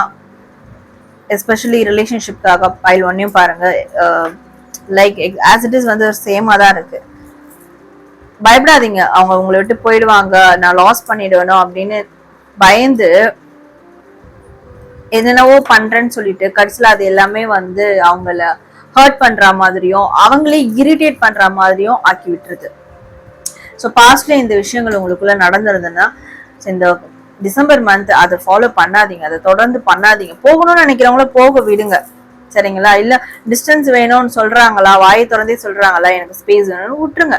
எஸ்பெஷலி ரிலேஷன்ஷிப்காக pile 1யும் பாருங்க. லைக் ஆஸ் இட் இஸ் வந்து சேமா தான் இருக்கு. பயப்படாதீங்க, அவங்க உங்களை விட்டு போயிடுவாங்க, நான் லாஸ் பண்ணிடுவேணும் அப்படின்னு பயந்து என்னென்னவோ பண்றேன்னு சொல்லிட்டு கடைசியில் அது எல்லாமே வந்து அவங்கள ஹர்ட் பண்ற மாதிரியும் அவங்களே இரிட்டேட் பண்ற மாதிரியும் ஆக்கி விட்டுருது. ஸோ பாஸ்ட்ல இந்த விஷயங்கள் உங்களுக்குள்ள நடந்திருந்ததுன்னா இந்த டிசம்பர் மந்த் அதை ஃபாலோ பண்ணாதீங்க, அதை தொடர்ந்து பண்ணாதீங்க. போகணும்னு நினைக்கிறவங்கள போக விடுங்க. சரிங்களா? இல்ல டிஸ்டன்ஸ் வேணும்னு சொல்றாங்களா, வாயை திறந்தே சொல்றாங்களா எனக்கு ஸ்பேஸ் வேணும்னு விட்டுருங்க.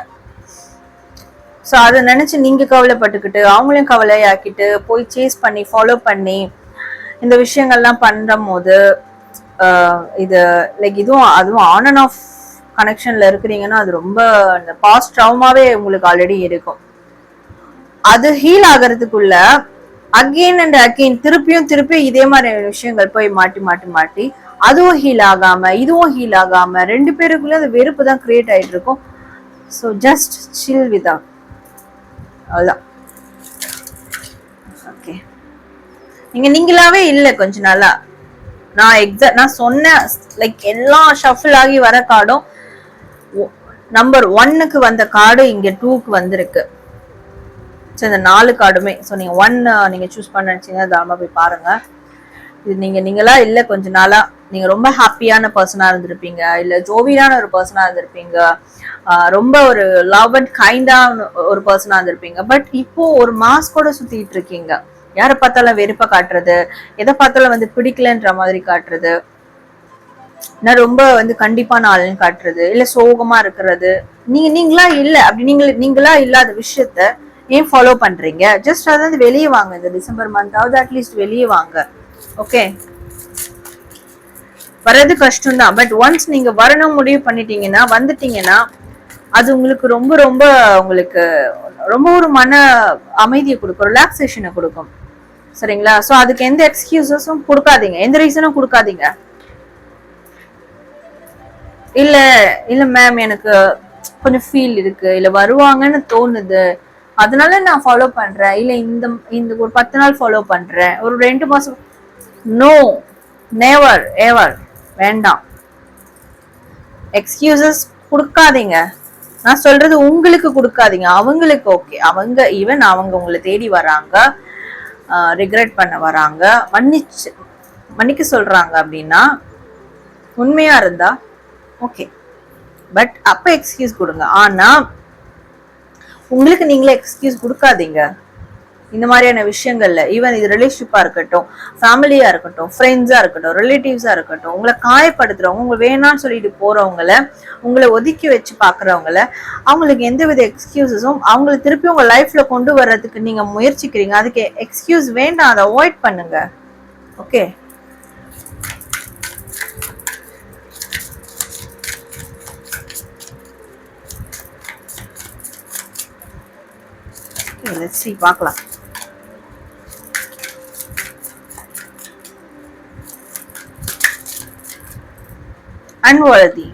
ஸோ அதை நினைச்சு நீங்க கவலைப்பட்டுக்கிட்டு அவங்களையும் கவலையாக்கிட்டு போய் சேஸ் பண்ணி ஃபாலோ பண்ணி இந்த விஷயங்கள்லாம் பண்ற போது இது லைக் அதுவும் ஆன் அண்ட் ஆஃப் கனெக்ஷன்ல இருக்கிறீங்கன்னா அது ரொம்ப அந்த பாஸ்ட் ட்ராமாவே உங்களுக்கு ஆல்ரெடி இருக்கும். அது ஹீல் ஆகிறதுக்குள்ள அகெயின் அண்ட் அகெயின் திருப்பியும் இதே மாதிரி விஷயங்கள் போய் மாட்டி அதுவும் ஹீல் ஆகாம இதுவும் ஹீல் ஆகாம ரெண்டு பேருக்குள்ள அந்த வெறுப்பு தான் கிரியேட் ஆயிட்டு இருக்கும். ஸோ ஜஸ்ட் சில் வித் அதுதான். ஓகே, நீங்களாவே இல்லை கொஞ்ச நாளா நான் சொன்ன லைக் எல்லா ஷஃபிள் ஆகி வர கார்டும் நம்பர் 1க்கு வந்த கார்டு இங்க 2க்கு வந்திருக்கு. ஸோ இந்த 4 கார்டுமே. ஸோ நீங்க 1 நீங்க சூஸ் பண்ண நினைச்சீங்கன்னா தாராளமா போய் பாருங்க. இது நீங்களா இல்லை கொஞ்ச நாளா நீங்க ரொம்ப ஹாப்பியான பர்சனா இருந்திருப்பீங்க, இல்ல ஜோவியான ஒரு பர்சனா இருந்திருப்பீங்க, ரொம்ப ஒரு லவ் அண்ட் கைண்டான ஒரு பர்சனா இருந்திருப்பீங்க. பட் இப்போ ஒரு மாஸ்கோட சுத்திட்டு இருக்கீங்க. யாரை பார்த்தாலும் வெறுப்ப காட்டுறது, எதை பார்த்தாலும் வந்து பிடிக்கலன்ற மாதிரி காட்டுறது, நான் ரொம்ப வந்து கண்டிப்பான ஆளுன்னு காட்டுறது, இல்ல சோகமா இருக்கிறது. நீங்களா இல்ல அப்படி நீங்களா இல்லாத விஷயத்த ஏன் ஃபாலோ பண்றீங்க? ஜஸ்ட் அதாவது வெளியே வாங்க. இந்த டிசம்பர் மந்தாவது அட்லீஸ்ட் வெளியே வாங்க. ஓகே, வர்றது கஷ்டம் தான். பட் ஒன்ஸ் நீங்க வரணும் முடிவு பண்ணிட்டீங்கன்னா, வந்துட்டீங்கன்னா, அது உங்களுக்கு ரொம்ப ரொம்ப உங்களுக்கு ரொம்ப ஒரு மன அமைதியை கொடுக்கும், ரிலாக்ஸேஷனை கொடுக்கும். சரிங்களா? சோ அதுக்கு எந்த எக்ஸ்கியூசஸும் கொடுக்காதீங்க, எந்த ரீசனும் கொடுக்காதீங்க. இல்ல இல்ல மேம், எனக்கு கொஞ்சம் ஃபீல் இருக்கு, இல்ல வருவாங்கன்னு தோணுது, அதனால நான் ஃபாலோ பண்றேன், இல்ல இந்த இந்த ஒரு 10 நாள் ஃபாலோ பண்றேன், ஒரு 2 மாசம். நோ, நெவர் எவர், வேண்டாம். எக்ஸ்கியூசஸ் கொடுக்காதீங்க. நான் சொல்றது உங்களுக்கு கொடுக்காதீங்க, அவங்களுக்கு. ஓகே, அவங்க ஈவன் அவங்க உங்களை தேடி வராங்க, ரிக்ரெட் பண்ண வராங்க, மன்னிக்க சொல்றாங்க அப்படின்னா, உண்மையா இருந்தா ஓகே. பட் அப்ப எக்ஸ்கியூஸ் கொடுங்க. ஆனா உங்களுக்கு நீங்களே எக்ஸ்கியூஸ் கொடுக்காதீங்க இந்த மாதிரியான விஷயங்கள்ல. ஈவன் இது ரிலேஷன்ஷிப்பா இருக்கட்டும், ஃபேமிலியா இருக்கட்டும், ஃப்ரெண்ட்ஸா இருக்கட்டும், ரிலேட்டிவ்ஸா இருக்கட்டும், உங்களை காயப்படுத்துறவங்க, உங்க வேணான்னு சொல்லிட்டு போறவங்கள, உங்களை ஒதுக்கி வச்சு பாக்குறவங்கள, அவங்களுக்கு எந்தவித எக்ஸ்கியூசஸும் அவங்களை திருப்பி உங்க லைஃப்ல கொண்டு வர்றதுக்கு நீங்க முயற்சிக்கிறீங்க, அதுக்கு எக்ஸ்கியூஸ் வேண்டாம், அதை அவாய்ட் பண்ணுங்க. ஓகே, let's see, பார்க்கலாம். Unworthy.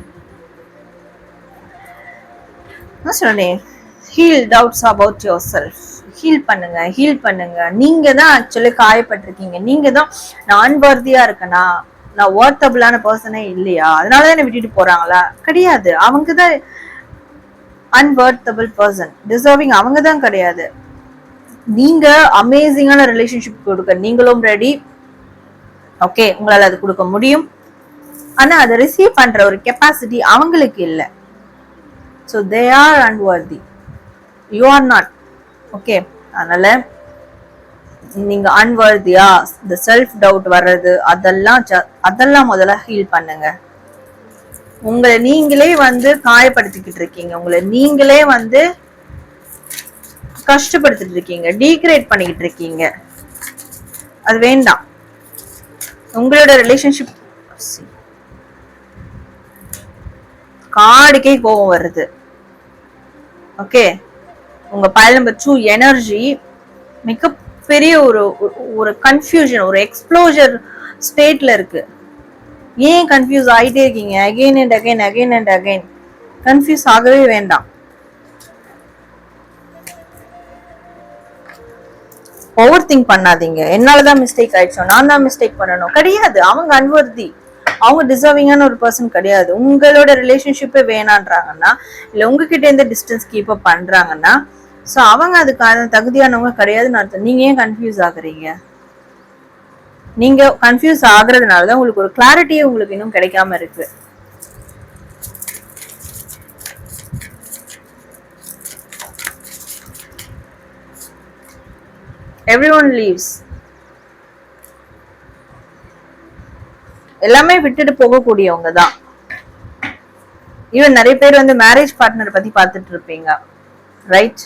நான் சொன்னேன், heal doubts about yourself. Heal பண்ணுங்க. நீங்க தான் ஆக்சுவலி காயப்பட்டிருக்கீங்க. நீங்க தான் நான் அன்வர்தியா இருக்கேனா, நான் வொர்த்தபிளான பர்சனே இல்லையா, அதனாலதான் என்ன விட்டுட்டு போறாங்களா? கிடையாது, அவங்க தான் அன்வொர்த்தபிள் பர்சன், டிசர்விங் அவங்க தான் கிடையாது. நீங்க அமேசிங்கான ரிலேஷன்ஷிப் கொடுக்க நீங்களும் ரெடி. ஓகே, உங்களால அது கொடுக்க முடியும். ஆனா அதை ரிசீவ் பண்ற ஒரு கெப்பாசிட்டி அவங்களுக்கு இல்லை. So they are unworthy, you are not. Okay, அதனால நீங்க அன்வர்தியா, இந்த செல்ஃப் டவுட் வர்றது, அதெல்லாம் முதல்ல ஹீல் பண்ணுங்க. உங்களை நீங்களே வந்து காயப்படுத்திக்கிட்டு இருக்கீங்க, உங்களை நீங்களே வந்து கஷ்டப்படுத்திட்டு இருக்கீங்க, டீக்ரேட் பண்ணிக்கிட்டு இருக்கீங்க. அது வேண்டாம். உங்களோட ரிலேஷன்ஷிப் காடுக்கே கோபம் வருது. ஓகே, உங்க பைல் நம்பர் 2 எனர்ஜி மிகப்பெரிய ஒரு கன்ஃபியூஷன், ஒரு எக்ஸ்ப்ளோஜர் ஸ்டேட்ல இருக்கு. ஏன் கன்ஃபியூஸ் ஆகிட்டே இருக்கீங்க? அகைன் அண்ட் அகைன் கன்ஃபியூஸ் ஆகவே வேண்டாம். ஓவர் திங்க் பண்ணாதீங்க. என்னாலதான் மிஸ்டேக் ஆயிடுச்சோ, நான் தான் மிஸ்டேக் பண்ணணும், கிடையாது. அவங்க அன்வர்தி, அவங்க டிசர்விங்கான ஒரு பர்சன் கிடையாது. உங்களோட ரிலேஷன்ஷிப்பே வேணான்றாங்கன்னா, இல்ல உங்ககிட்ட இருந்து டிஸ்டன்ஸ் கீப் அப் பண்றாங்கன்னா, சோ அவங்க அதுக்கான தகுதியானவங்க கிடையாதுன்னு அர்த்தம். நீங்க ஏன் கன்ஃபியூஸ் ஆகுறீங்க? நீங்க கன்ஃபியூஸ் ஆகுறதுனாலதான் உங்களுக்கு ஒரு கிளாரிட்டியே உங்களுக்கு இன்னும் கிடைக்காம இருக்கு. Everyone leaves. எல்லாமே விட்டுட்டு போகக்கூடியவங்க தான். ஈவன் நிறைய பேர் வந்து மேரேஜ் பார்ட்னர் பத்தி பார்த்துட்டு இருப்பீங்க, ரைட்?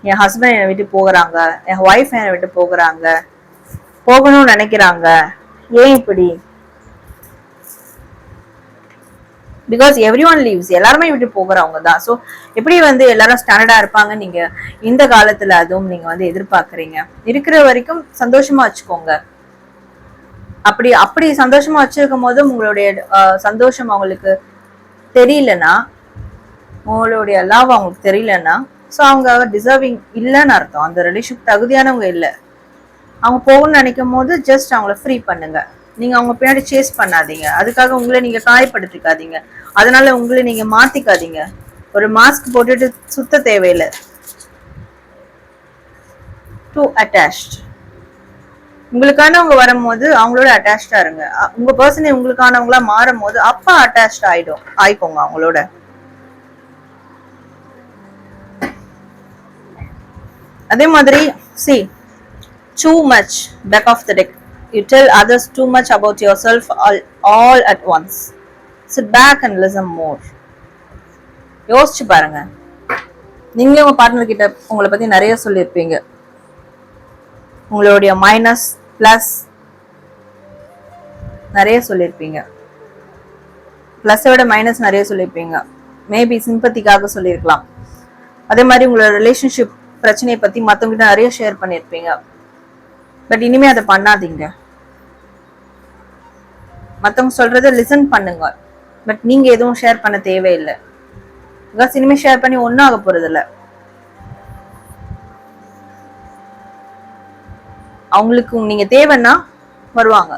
என் ஹஸ்பண்ட் என்னை விட்டு போகிறாங்க, என் ஒய்ஃப் என்னை விட்டு போகிறாங்க, போகணும்னு நினைக்கிறாங்க. ஏன் இப்படி? பிகாஸ் எவ்ரி ஒன் லீவ்ஸ், எல்லாருமே விட்டு போகிறவங்க தான். ஸோ எப்படி வந்து எல்லாரும் ஸ்டாண்டர்டா இருப்பாங்க நீங்க இந்த காலத்துல அதுவும் நீங்க வந்து எதிர்பார்க்கறீங்க? இருக்கிற வரைக்கும் சந்தோஷமா வச்சுக்கோங்க. அப்படி சந்தோஷமா வச்சிருக்கும் போது உங்களுடைய சந்தோஷம் அவங்களுக்கு தெரியலன்னா, உங்களுடைய லவ் அவங்களுக்கு தெரியலன்னா, ஸோ அவங்க டிசர்விங் இல்லைன்னு அர்த்தம். அந்த ரிலேஷன் தகுதியானவங்க இல்லை. அவங்க போகணும்னு நினைக்கும் போது ஜஸ்ட் அவங்கள ஃப்ரீ பண்ணுங்க. நீங்க அவங்க பின்னாடி சேஸ் பண்ணாதீங்க. அதுக்காக உங்களை நீங்க காயப்படுத்திக்காதீங்க. அதனால உங்களை நீங்க மாத்திக்காதீங்க. ஒரு மாஸ்க் போட்டுட்டு சுத்த தேவையில்லை. Two attached. உங்களுக்கானவங்க வரும்போது அவங்களோட அட்டாச்சா இருங்க. உங்க பர்சனே உங்களுக்கானவங்களா மாறும் போது அப்ப அட்டாச் ஆயிக்கோங்க அவங்களோட. அதே மாதிரி see too much back of the deck, you tell others too much about yourself all at once. Sit back and listen more. யோசிச்சு பாருங்க. நீங்க உங்க பார்ட்னர் கிட்ட உங்களை பத்தி நிறைய சொல்லியிருப்பீங்க. உங்களுடைய மைனஸ் பிளஸ் நிறைய சொல்லியிருப்பீங்க. பிளஸை விட மைனஸ் நிறைய சொல்லியிருப்பீங்க. மேபி சிம்பத்திக்காக சொல்லியிருக்கலாம். அதே மாதிரி உங்களோட ரிலேஷன்ஷிப் பிரச்சனையை பத்தி மற்றவங்கிட்ட நிறைய ஷேர் பண்ணியிருப்பீங்க. பட் இனிமே அதை பண்ணாதீங்க. மற்றவங்க சொல்றதை லிசன் பண்ணுங்க. பட் நீங்க எதுவும் ஷேர் பண்ண தேவையில்லை. பிகாஸ் இனிமே ஷேர் பண்ணி ஒன்றும் ஆக போறது இல்லை. அவங்களுக்கு நீங்க தேவைன்னா வருவாங்க.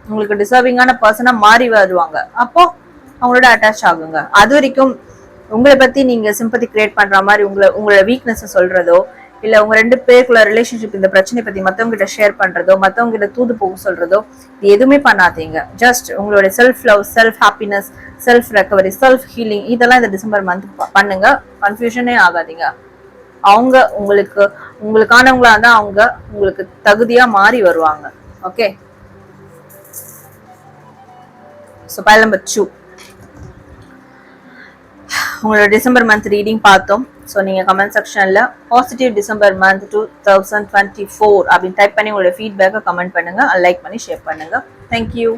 உங்களுக்கு டிசர்விங்கான பர்சனா மாறி வருவாங்க. அப்போ அவங்களோட அட்டாச் ஆகுங்க. அது வரைக்கும் உங்களை பத்தி நீங்க சிம்பத்தி கிரியேட் பண்ற மாதிரி உங்களோட வீக்னஸ் சொல்றதோ இல்ல உங்க ரெண்டு பேருக்குள்ள ரிலேஷன்ஷிப் இந்த பிரச்சனை பத்தி மத்தவங்க கிட்ட ஷேர் பண்றதோ மத்தவங்க கிட்ட தூது போக சொல்றதோ எதுவுமே பண்ணாதீங்க. ஜஸ்ட் உங்களுடைய self love, self happiness, self recovery, self healing இதெல்லாம் இந்த டிசம்பர் மந்த் பண்ணுங்க. கன்ஃபியூஷனே ஆகாதீங்க. அவங்க உங்களுக்கானவங்களா தான் அவங்க உங்களுக்கு தகுதியா மாறி வருவாங்க. ஓகே, ஸோ பைல் நம்பர் 2 உங்களோட டிசம்பர் மந்த் ரீடிங் பார்த்தோம். ஸோ நீங்கள் கமெண்ட் செக்ஷனில் பாசிட்டிவ் டிசம்பர் மந்த் 2024 அப்படின்னு டைப் பண்ணி உங்களோட ஃபீட்பேக்கை கமெண்ட் பண்ணுங்க, லைக் பண்ணி ஷேர் பண்ணுங்க. Thank you.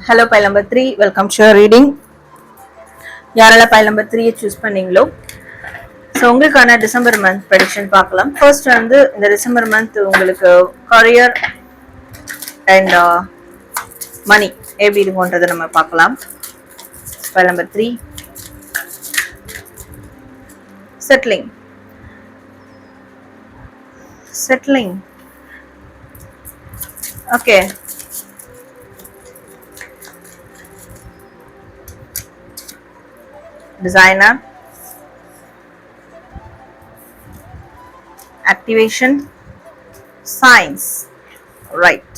Hello file number 3, welcome to reading. யாரெல்லாம் பைல் நம்பர் 3 சூஸ் பண்ணீங்களோ ஸோ உங்களுக்கான டிசம்பர் மந்த் ப்ரெடிக்ஷன் பார்க்கலாம். ஃபர்ஸ்ட் வந்து இந்த டிசம்பர் மந்த் உங்களுக்கு கரியர் அண்ட் மணி எப்படி இருக்கும்ன்றதை நம்ம பார்க்கலாம். File number 3 settling. Okay, designer, activation, science. Right,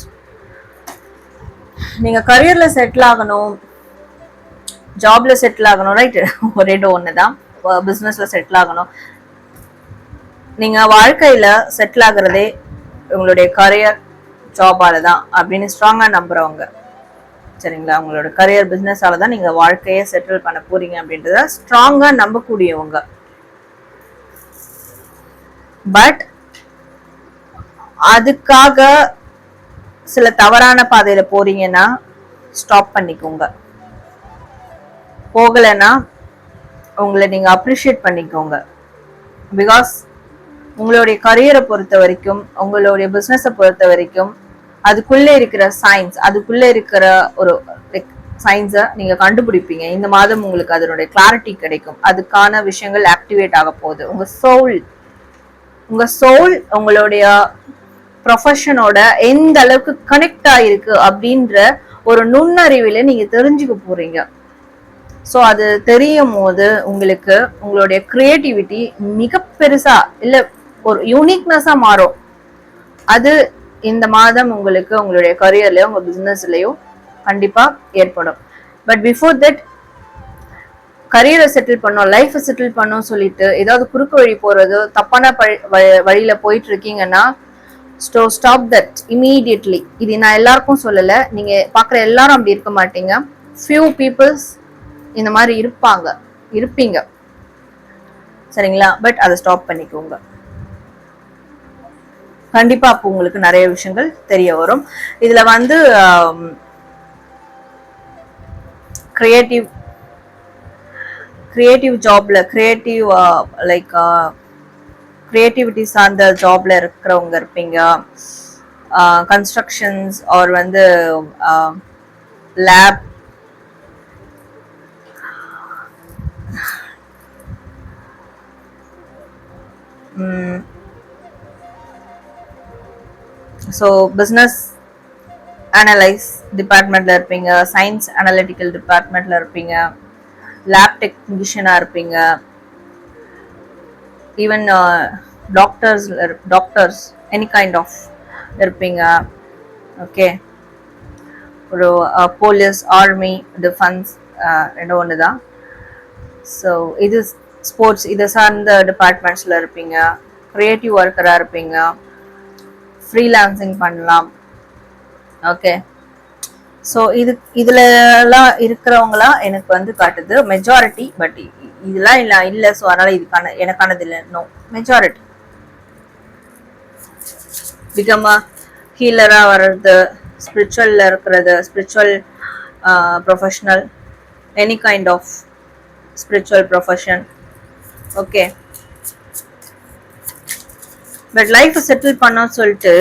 நீங்க கரியர்ல செட்டில் ஆகணும், ஜாப்ல செட்டில் ஆகணும். ரைட், ஒரே ஒண்ணுதான். பிசினஸ்ல செட்டில் ஆகணும். நீங்க வாழ்க்கையில செட்டில் ஆகுறதே உங்களுடைய கரியர் ஜாபால தான் அப்படின்னு ஸ்ட்ராங்கா நம்புறவங்க. சரிங்களா, உங்களோட கரியர் பிசினஸால தான் நீங்க வாழ்க்கையை செட்டில் பண்ண போறீங்க அப்படின்றத ஸ்ட்ராங்கா நம்பக்கூடியவங்க. பட் அதுக்காக சில தவறான பாதையில போறீங்கன்னா ஸ்டாப் பண்ணிக்கோங்க. போகலைன்னா உங்களை நீங்க அப்ரிஷியேட் பண்ணிக்கோங்க. பிகாஸ் உங்களுடைய கரியரை பொறுத்த வரைக்கும், உங்களுடைய பிசினஸை பொறுத்த வரைக்கும் அதுக்குள்ள இருக்கிற சயின்ஸ், அதுக்குள்ள இருக்கிற ஒரு சயின்ஸை நீங்க கண்டுபிடிப்பீங்க. இந்த மாதம் உங்களுக்கு அதனுடைய கிளாரிட்டி கிடைக்கும். அதுக்கான விஷயங்கள் ஆக்டிவேட் ஆக போகுது. உங்க சோல் உங்களுடைய ப்ரொஃபஷனோட எந்த அளவுக்கு கனெக்ட் ஆயிருக்கு அப்படின்ற ஒரு நுண்ணறிவில நீங்க தெரிஞ்சுக்க போறீங்க. ஸோ அது தெரியும் போது உங்களுக்கு உங்களுடைய கிரியேட்டிவிட்டி மிக பெருசா இல்ல ஒரு யூனிக்னஸா மாறும். அது இந்த மாதம் உங்களுக்கு உங்களுடைய கரியர்லயோ உங்க பிசினஸ்லயோ கண்டிப்பா ஏற்படும். பட் பிஃபோர் தட் கரியரை செட்டில் பண்ணோம், லைஃபை செட்டில் பண்ணோம் சொல்லிட்டு ஏதாவது குறுக்கு வழி போறது, தப்பான வழியில போயிட்டு இருக்கீங்கன்னா ஸ்டாப் தட் இமீடியட்லி. இது நான் எல்லாருக்கும் சொல்லல, நீங்க பாக்குற எல்லாரும் அப்படி இருக்க மாட்டீங்க. ஃபியூ பீப்புள்ஸ் இந்த மாதிரி இருப்பீங்க. சரிங்களா, பட் அதை ஸ்டாப் பண்ணிக்கோங்க. கண்டிப்பா அப்போ உங்களுக்கு நிறைய விஷயங்கள் தெரிய வரும். இதுல வந்து கிரியேட்டிவ் ஜாப்ல கிரியேட்டிவிட்டி சார்ந்த ஜாப்ல இருக்கிறவங்க இருப்பீங்க. கன்ஸ்ட்ரக்ஷன்ஸ் ஆர் வந்து லேப், ஸோ பிஸ்னஸ் அனலைஸ் டிபார்ட்மெண்ட்ல இருப்பீங்க, சயின்ஸ் அனலிட்டிக்கல் டிபார்ட்மெண்ட்ல இருப்பீங்க, லேப் டெக்னீஷியனா இருப்பீங்க, even doctors any kind of இருப்பீங்க. ஓகே, ஒரு போலீஸ், ஆர்மி, டிஃபென்ஸ் ரெண்டும் ஒன்று தான். ஸோ இது ஸ்போர்ட்ஸ், இதை சார்ந்த டிபார்ட்மெண்ட்ஸில் இருப்பீங்க. க்ரியேட்டிவ் ஒர்க்கராக இருப்பீங்க. ஃப்ரீலான்சிங் பண்ணலாம். ஓகே, ஸோ இதுலலாம் இருக்கிறவங்களாம் எனக்கு வந்து காட்டுது மெஜாரிட்டி. பட் இதெல்லாம் இல்லை ஸோ அதனால இதுக்கான எனக்கானது இல்லை. நோ, மெஜாரிட்டி பிகம் ஹீலராக வர்றது, ஸ்பிரிச்சுவல்ல இருக்கிறது, spiritual professional, any kind of spiritual profession. Okay, but life settle பண்ணோன்னு சொல்லிட்டு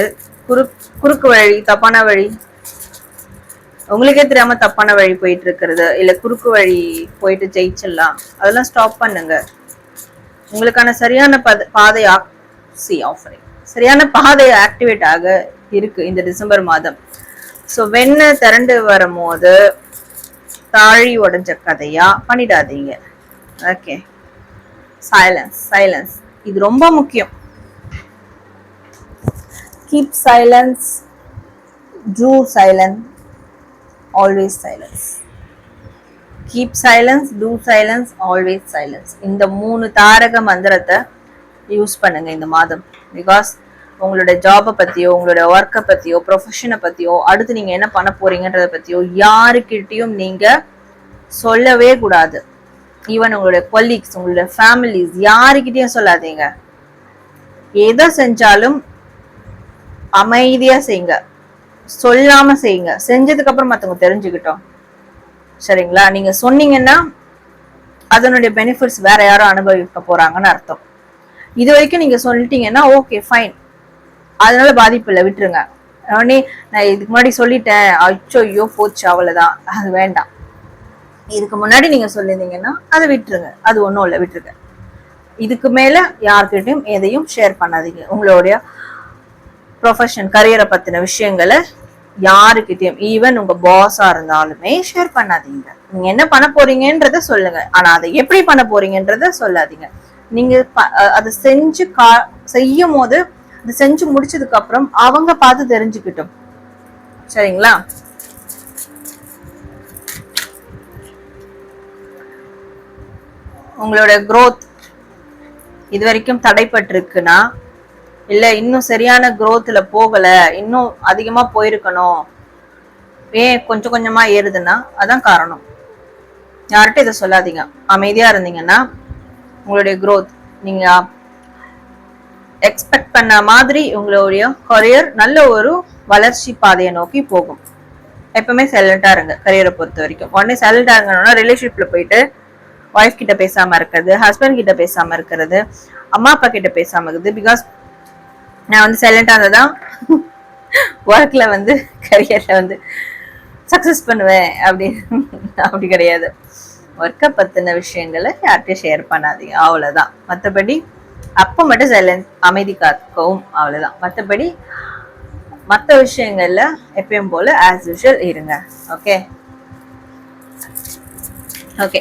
குறுக்கு வழி, தப்பான வழி, உங்களுக்கே தெரியாம தப்பான வழி போயிட்டு இருக்கிறது, இல்ல குறுக்கு வழி போயிட்டு ஜெயிச்சிடலாம், அதெல்லாம் ஸ்டாப் பண்ணுங்க. உங்களுக்கான சரியான பாதை ஆஃபரிங், சரியான பாதை ஆக்டிவேட் ஆக இருக்கு இந்த டிசம்பர் மாதம். ஸோ வெண்ண திரண்டு வரும்போது தாழி உடைஞ்ச கதையா பண்ணிடாதீங்க. ஓகே, சைலன்ஸ், சைலன்ஸ் இது ரொம்ப முக்கியம். Keep silence, do silence, always silence. Keep silence, do silence, always silence. இந்த 3 தாரக மந்திரத்தை யூஸ் பண்ணுங்க இந்த மாதம். பிகாஸ் உங்களோட ஜாபை பத்தியோ, உங்களோட ஒர்க்கை பத்தியோ, ப்ரொஃபஷனை பத்தியோ, அடுத்து நீங்க என்ன பண்ண போறீங்கன்றத பத்தியோ யாருக்கிட்டையும் நீங்க சொல்லவே கூடாது. ஈவன் உங்களோட கொலீக்ஸ், உங்களோட ஃபேமிலிஸ், யாருக்கிட்டையும் சொல்லாதீங்க. எதை செஞ்சாலும் அமைதியா செய்யுங்க, சொல்லாம செய்யுங்க. செஞ்சதுக்கு அப்புறம் மத்தவங்க தெரிஞ்சுக்கிட்டோம், சரிங்களா? நீங்க சொன்னீங்கன்னா அதனுடைய பெனிஃபிட்ஸ் வேற யாரும் அனுபவிக்க போறாங்கன்னு அர்த்தம். இது வரைக்கும் நீங்க சொல்லிட்டீங்கன்னா ஓகே ஃபைன், அதனால பாதிப்பு இல்லை, விட்டுருங்க. உடனே நான் இதுக்கு முன்னாடி சொல்லிட்டேன், அச்சோ ஐயோ போச்சு, அவ்வளவுதான், அது வேண்டாம். இதுக்கு முன்னாடி நீங்க சொல்லியிருந்தீங்கன்னா அதை விட்டுருங்க, அது ஒன்றும் இல்லை, விட்டுருங்க. இதுக்கு மேல யார்கிட்டையும் எதையும் ஷேர் பண்ணாதீங்க. உங்களுடைய ப்ரொஃபஷன், கரியரை பத்தின விஷயங்களை யாருக்கிட்டையும், ஈவன் உங்க பாஸா இருந்தாலுமே ஷேர் பண்ணாதீங்க. நீங்க என்ன பண்ண போறீங்கன்றத சொல்லுங்க, ஆனா அதை எப்படி பண்ண போறீங்கன்றத சொல்லாதீங்க. நீங்க அதை செய்யும் போது, அதை செஞ்சு முடிச்சதுக்கு அப்புறம் அவங்க பார்த்து தெரிஞ்சுக்கிட்டோம், சரிங்களா? உங்களோட growth இது வரைக்கும் தடைப்பட்டிருக்குன்னா, இல்ல இன்னும் சரியான growthல போகல, இன்னும் அதிகமா போயிருக்கணும், ஏன் கொஞ்சம் கொஞ்சமா ஏறுதுன்னா அதான் காரணம். யார்கிட்ட இதை சொல்லாதீங்க. அமைதியா இருந்தீங்கன்னா உங்களுடைய growth, நீங்க எக்ஸ்பெக்ட் பண்ண மாதிரி உங்களுடைய கரியர் நல்ல ஒரு வளர்ச்சி பாதையை நோக்கி போகும். எப்பவுமே சைலண்டா இருங்க கரியரை பொறுத்த வரைக்கும். உடனே சைலண்டா இருங்கன்னா ரிலேஷன்ஷிப்ல போயிட்டு ஒய்ஃப் கிட்ட பேசாம இருக்கிறது, ஹஸ்பண்ட் கிட்ட பேசாம இருக்கிறது, அம்மா அப்பா கிட்ட பேசாம இருக்குது. பிகாஸ் நான் வந்து சைலண்டா இருந்ததான் ஒர்க்ல வந்து கரியர்ல வந்து சக்சஸ் பண்ணுவேன் அப்படி கிடையாது. ஒர்க்கை பத்தின விஷயங்களை யார்கிட்டயும் ஷேர் பண்ணாதீங்க, அவ்வளவுதான். மற்றபடி அப்ப மட்டும் சைலன்ஸ், அமைதி காக்கவும், அவ்வளவுதான். மற்றபடி மற்ற விஷயங்கள்ல எப்பயும் போல ஆஸ் யூஷுவல் இருங்க. ஓகே ஓகே,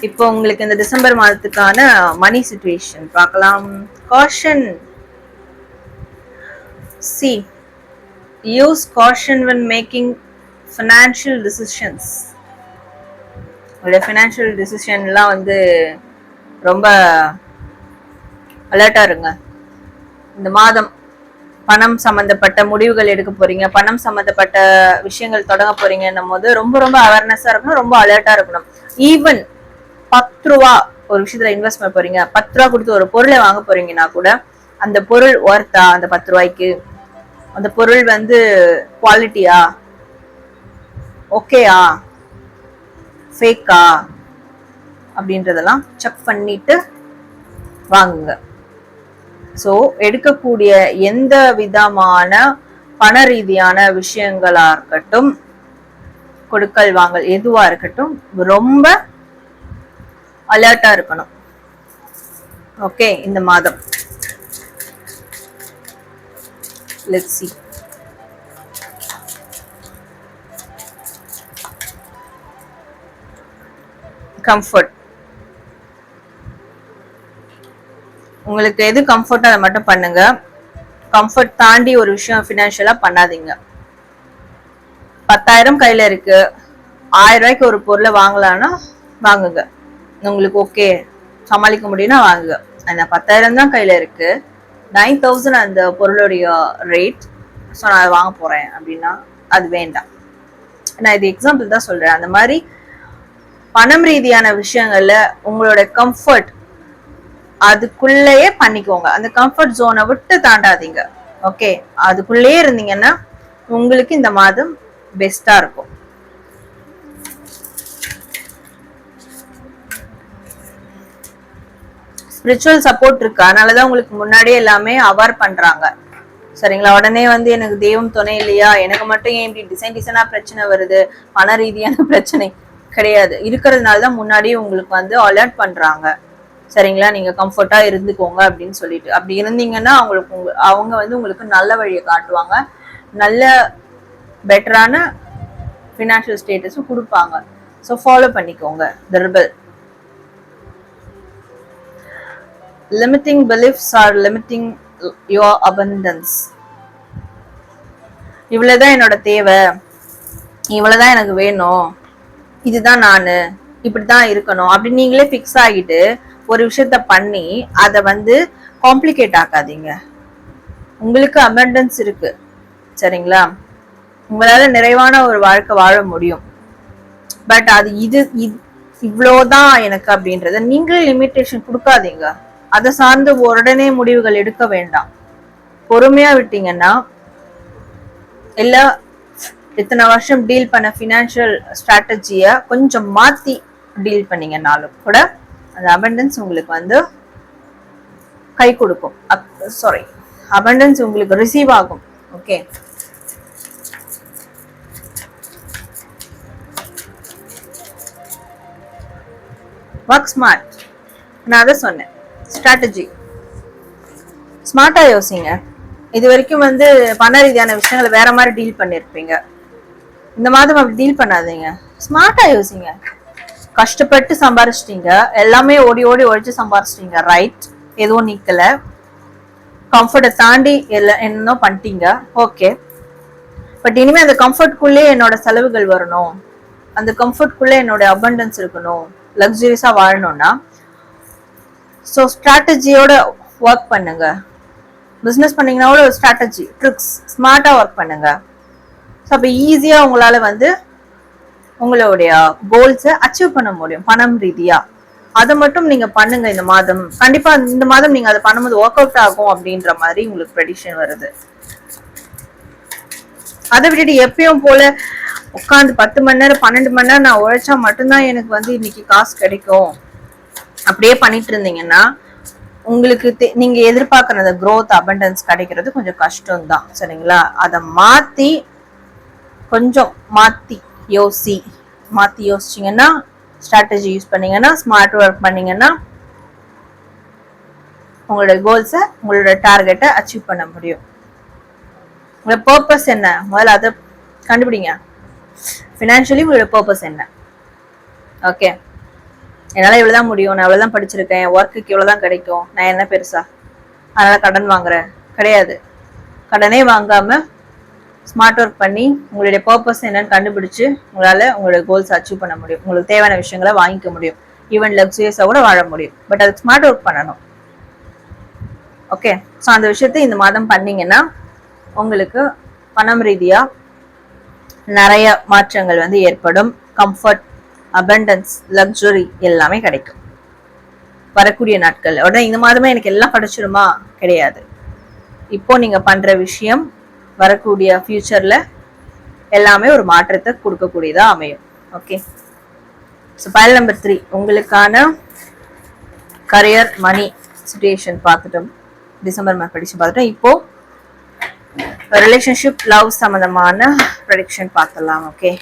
இப்போ உங்களுக்கு இந்த டிசம்பர் மாதத்துக்கான மணி சிச்சுவேஷன் பார்க்கலாம். Caution. See, use caution when making financial decisions. உங்களுடைய ஃபினான்ஷியல் டிசிஷன்லாம் வந்து ரொம்ப அலர்ட்டா இருங்க இந்த மாதம். பணம் சம்பந்தப்பட்ட முடிவுகள் எடுக்க போறீங்க, பணம் சம்பந்தப்பட்ட விஷயங்கள் தொடங்க போறீங்கன்னும் போது ரொம்ப ரொம்ப அவேர்னஸா இருக்கணும், ரொம்ப அலர்ட்டா இருக்கணும். ஈவன் 10 ரூபா ஒரு விஷயத்துல இன்வெஸ்ட் பண்ண போறீங்க, 10 ரூபா கொடுத்து ஒரு பொருளை வாங்க போறீங்கன்னா கூட அந்த பொருள் ஒர்த்தா, அந்த 10 ரூபாய்க்கு அந்த பொருள் வந்து குவாலிட்டியா, ஓகேயா, ஃபேக்கா அப்படின்றதெல்லாம் செக் பண்ணிட்டு வாங்குங்க. ஸோ எடுக்கக்கூடிய எந்த விதமான பண ரீதியான விஷயங்களா இருக்கட்டும், கொடுக்கல் வாங்கல் எதுவா இருக்கட்டும், ரொம்ப அலர்ட்டா இருக்கணும். ஓகே, இந்த மாதம் let's see. கம்ஃபர்ட். உங்களுக்கு எது கம்ஃபர்ட்டோ அதை மட்டும் பண்ணுங்க. கம்ஃபர்ட் தாண்டி ஒரு விஷயம் ஃபினான்ஷியலா பண்ணாதீங்க. 10,000 கையில இருக்கு, 1000 ரூபாய்க்கு ஒரு பொருளை வாங்கலாம்னா வாங்குங்க. உங்களுக்கு ஓகே சமாளிக்க முடியும்னா வாங்குங்க. அந்த 10,000 தான் கையில இருக்கு, 9,000 அந்த பொருளுடைய ரேட், ஸோ நான் அதை வாங்க போறேன் அப்படின்னா அது வேண்டாம். நான் இது எக்ஸாம்பிள் தான் சொல்றேன். அந்த மாதிரி பணம் ரீதியான விஷயங்கள்ல உங்களோட கம்ஃபர்ட் அதுக்குள்ளேயே பண்ணிக்கோங்க. அந்த கம்ஃபர்ட் ஜோனை விட்டு தாண்டாதீங்க. ஓகே, அதுக்குள்ளேயே இருந்தீங்கன்னா உங்களுக்கு இந்த மாதம் பெஸ்டா இருக்கும். ஸ்பிரிச்சுவல் சப்போர்ட் இருக்கு, அதனாலதான் உங்களுக்கு முன்னாடியே எல்லாமே அவார் பண்றாங்க. சரிங்களா? உடனே வந்து எனக்கு தெய்வம் துணை இல்லையா, எனக்கு மட்டும் ஏன் இப்படி டிசைன் டிசைனா பிரச்சனை வருது, பண ரீதியான பிரச்சனை கிடையாது, இருக்கிறதுனாலதான் முன்னாடியே உங்களுக்கு வந்து அலர்ட் பண்றாங்க. சரிங்களா? நீங்க கம்ஃபர்ட்டா இருந்துக்கோங்க அப்படின்னு சொல்லிட்டு. அப்படி இருந்தீங்கன்னா அவங்க வந்து உங்களுக்கு நல்ல வழியை காட்டுவாங்க, நல்ல பெட்டரான ஃபினான்ஷியல் ஸ்டேட்டஸும் கொடுப்பாங்க. ஸோ ஃபாலோ பண்ணிக்கோங்க. The rebel. Limiting beliefs are limiting your abundance. இவ்வளவுதான் என்னோட தேவை, இவ்வளவுதான் எனக்கு வேணும், இதுதான் நானு, இப்படிதான் இருக்கணும் அப்படி நீங்களே பிக்ஸ் ஆகிட்டு ஒரு விஷயத்த பண்ணி அதை வந்து காம்ப்ளிகேட் ஆக்காதீங்க. உங்களுக்கு அபண்டன்ஸ் இருக்கு, சரிங்களா? உங்களால நிறைவான ஒரு வாழ்க்கை வாழ முடியும். பட் அது இவ்வளவுதான் எனக்கு அப்படின்றத நீங்களே லிமிட்டேஷன் கொடுக்காதீங்க. அதை சார்ந்து உடனே முடிவுகள் எடுக்க வேண்டாம். பொறுமையா விட்டீங்கன்னா எல்லா இத்தனை வருஷம் டீல் பண்ண ஃபினான்ஷியல் ஸ்ட்ராட்டஜிய கொஞ்சம் மாத்தி டீல் பண்ணீங்கன்னாலும் கூட அந்த அபண்டன்ஸ் உங்களுக்கு வந்து கை கொடுக்கும். சாரி, அபண்டன்ஸ் உங்களுக்கு ரிசீவ் ஆகும். Okay, work smart. நான் அதை சொன்னேன், ஸ்ட்ராட்டஜி ஸ்மார்ட்டா யோசிங்க. இது வரைக்கும் வந்து பண ரீதியான விஷயங்களை வேற மாதிரி டீல் பண்ணிருப்பீங்க. இந்த மாதம் அப்படி டீல் பண்ணாதீங்க, ஸ்மார்ட்டா யோசிங்க. கஷ்டப்பட்டு சம்பாரிச்சிட்டீங்க, எல்லாமே ஓடி ஓடி ஒழிச்சு சம்பாரிச்சிட்டீங்க, ரைட்? எதுவும் நீக்கல, கம்ஃபர்ட்டை தாண்டி என்னோ பண்ணிட்டீங்க, ஓகே. பட் இனிமே அந்த கம்ஃபர்ட்குள்ளே என்னோட செலவுகள் வரணும், அந்த கம்ஃபர்ட்குள்ளே என்னோட அபண்டன்ஸ் இருக்கணும், லக்ஸுரியஸா வாழணும்னா ஸோ ஸ்ட்ராட்டஜியோட ஒர்க் பண்ணுங்க. பிஸ்னஸ் பண்ணீங்கன்னா கூட ஒரு ஸ்ட்ராட்டஜி, ட்ரிக்ஸ், ஸ்மார்ட்டா ஒர்க் பண்ணுங்க. ஸோ அப்போ ஈஸியா உங்களால வந்து உங்களுடைய கோல்ஸை அச்சீவ் பண்ண முடியும் பணம் ரீதியா. அதை மட்டும் நீங்க பண்ணுங்க இந்த மாதம். கண்டிப்பா இந்த மாதம் நீங்க அதை பண்ணும்போது ஒர்க் அவுட் ஆகும் அப்படின்ற மாதிரி உங்களுக்கு ப்ரெடிக்ஷன் வருது. அதை விட்டுட்டு எப்பயும் போல உட்காந்து 10 மணி நேரம் 12 மணி நேரம் நான் உழைச்சா மட்டும்தான் எனக்கு வந்து இன்னைக்கு காசு கிடைக்கும் அப்படியே பண்ணிட்டு இருந்தீங்கன்னா உங்களுக்கு நீங்க எதிர்பார்க்கற அந்த growth abundance கிடைக்கிறது கொஞ்சம் கஷ்டம் தான். சரிங்களா? அதை கொஞ்சம் மாத்தி யோசிச்சீங்கன்னா, ஸ்ட்ராட்டஜி யூஸ் பண்ணீங்கன்னா, ஸ்மார்ட் ஒர்க் பண்ணீங்கன்னா உங்களோட கோல்ஸை, உங்களோட டார்கெட்டை அச்சீவ் பண்ண முடியும். உங்களோட பர்பஸ் என்ன, முதல்ல அதை கண்டுபிடிங்க. ஃபினான்ஷியலி உங்களோட பர்பஸ் என்ன? ஓகே, என்னால இவ்வளவுதான் முடியும், நான் இவ்வளவுதான் படிச்சிருக்கேன், ஒர்க்குக்கு இவ்வளவுதான் கிடைக்கும், நான் என்ன பெருசா அதனால கடன் வாங்குறேன் கிடையாது. கடனே வாங்காம ஸ்மார்ட் ஒர்க் பண்ணி உங்களுடைய பர்பஸ் என்னன்னு கண்டுபிடிச்சு உங்களால உங்களுடைய கோல்ஸ் அச்சீவ் பண்ண முடியும். உங்களுக்கு தேவையான விஷயங்களை வாங்கிக்க முடியும், ஈவன் லக்ஸுரியஸா கூட வாழ முடியும். பட் அதுக்கு ஸ்மார்ட் ஒர்க் பண்ணணும். ஓகே, ஸோ அந்த விஷயத்த இந்த மாதம் பண்ணீங்கன்னா உங்களுக்கு பணம் ரீதியா நிறைய மாற்றங்கள் வந்து ஏற்படும். கம்ஃபர்ட், அபண்டன்ஸ், லக்ஸுரி எல்லாமே கிடைக்கும் வரக்கூடிய நாட்கள். உடனே இந்த மாதமே எனக்கு எல்லாம் கிடைச்சிருமா? கிடையாது. இப்போ நீங்க பண்ற விஷயம் வரக்கூடிய ஃபியூச்சர்ல எல்லாமே ஒரு மாற்றத்தை கொடுக்கக்கூடியதா அமையும். ஓகே, ஸோ பைல் நம்பர் 3 உங்களுக்கான கரியர், மணி சிச்சுவேஷன் பார்த்துட்டோம். டிசம்பர் மாதம் ப்ரெடிக்ஷன் பார்த்துட்டோம். இப்போ ரிலேஷன்ஷிப், லவ் சம்பந்தமான ப்ரெடிக்ஷன் பார்க்கலாம். Okay,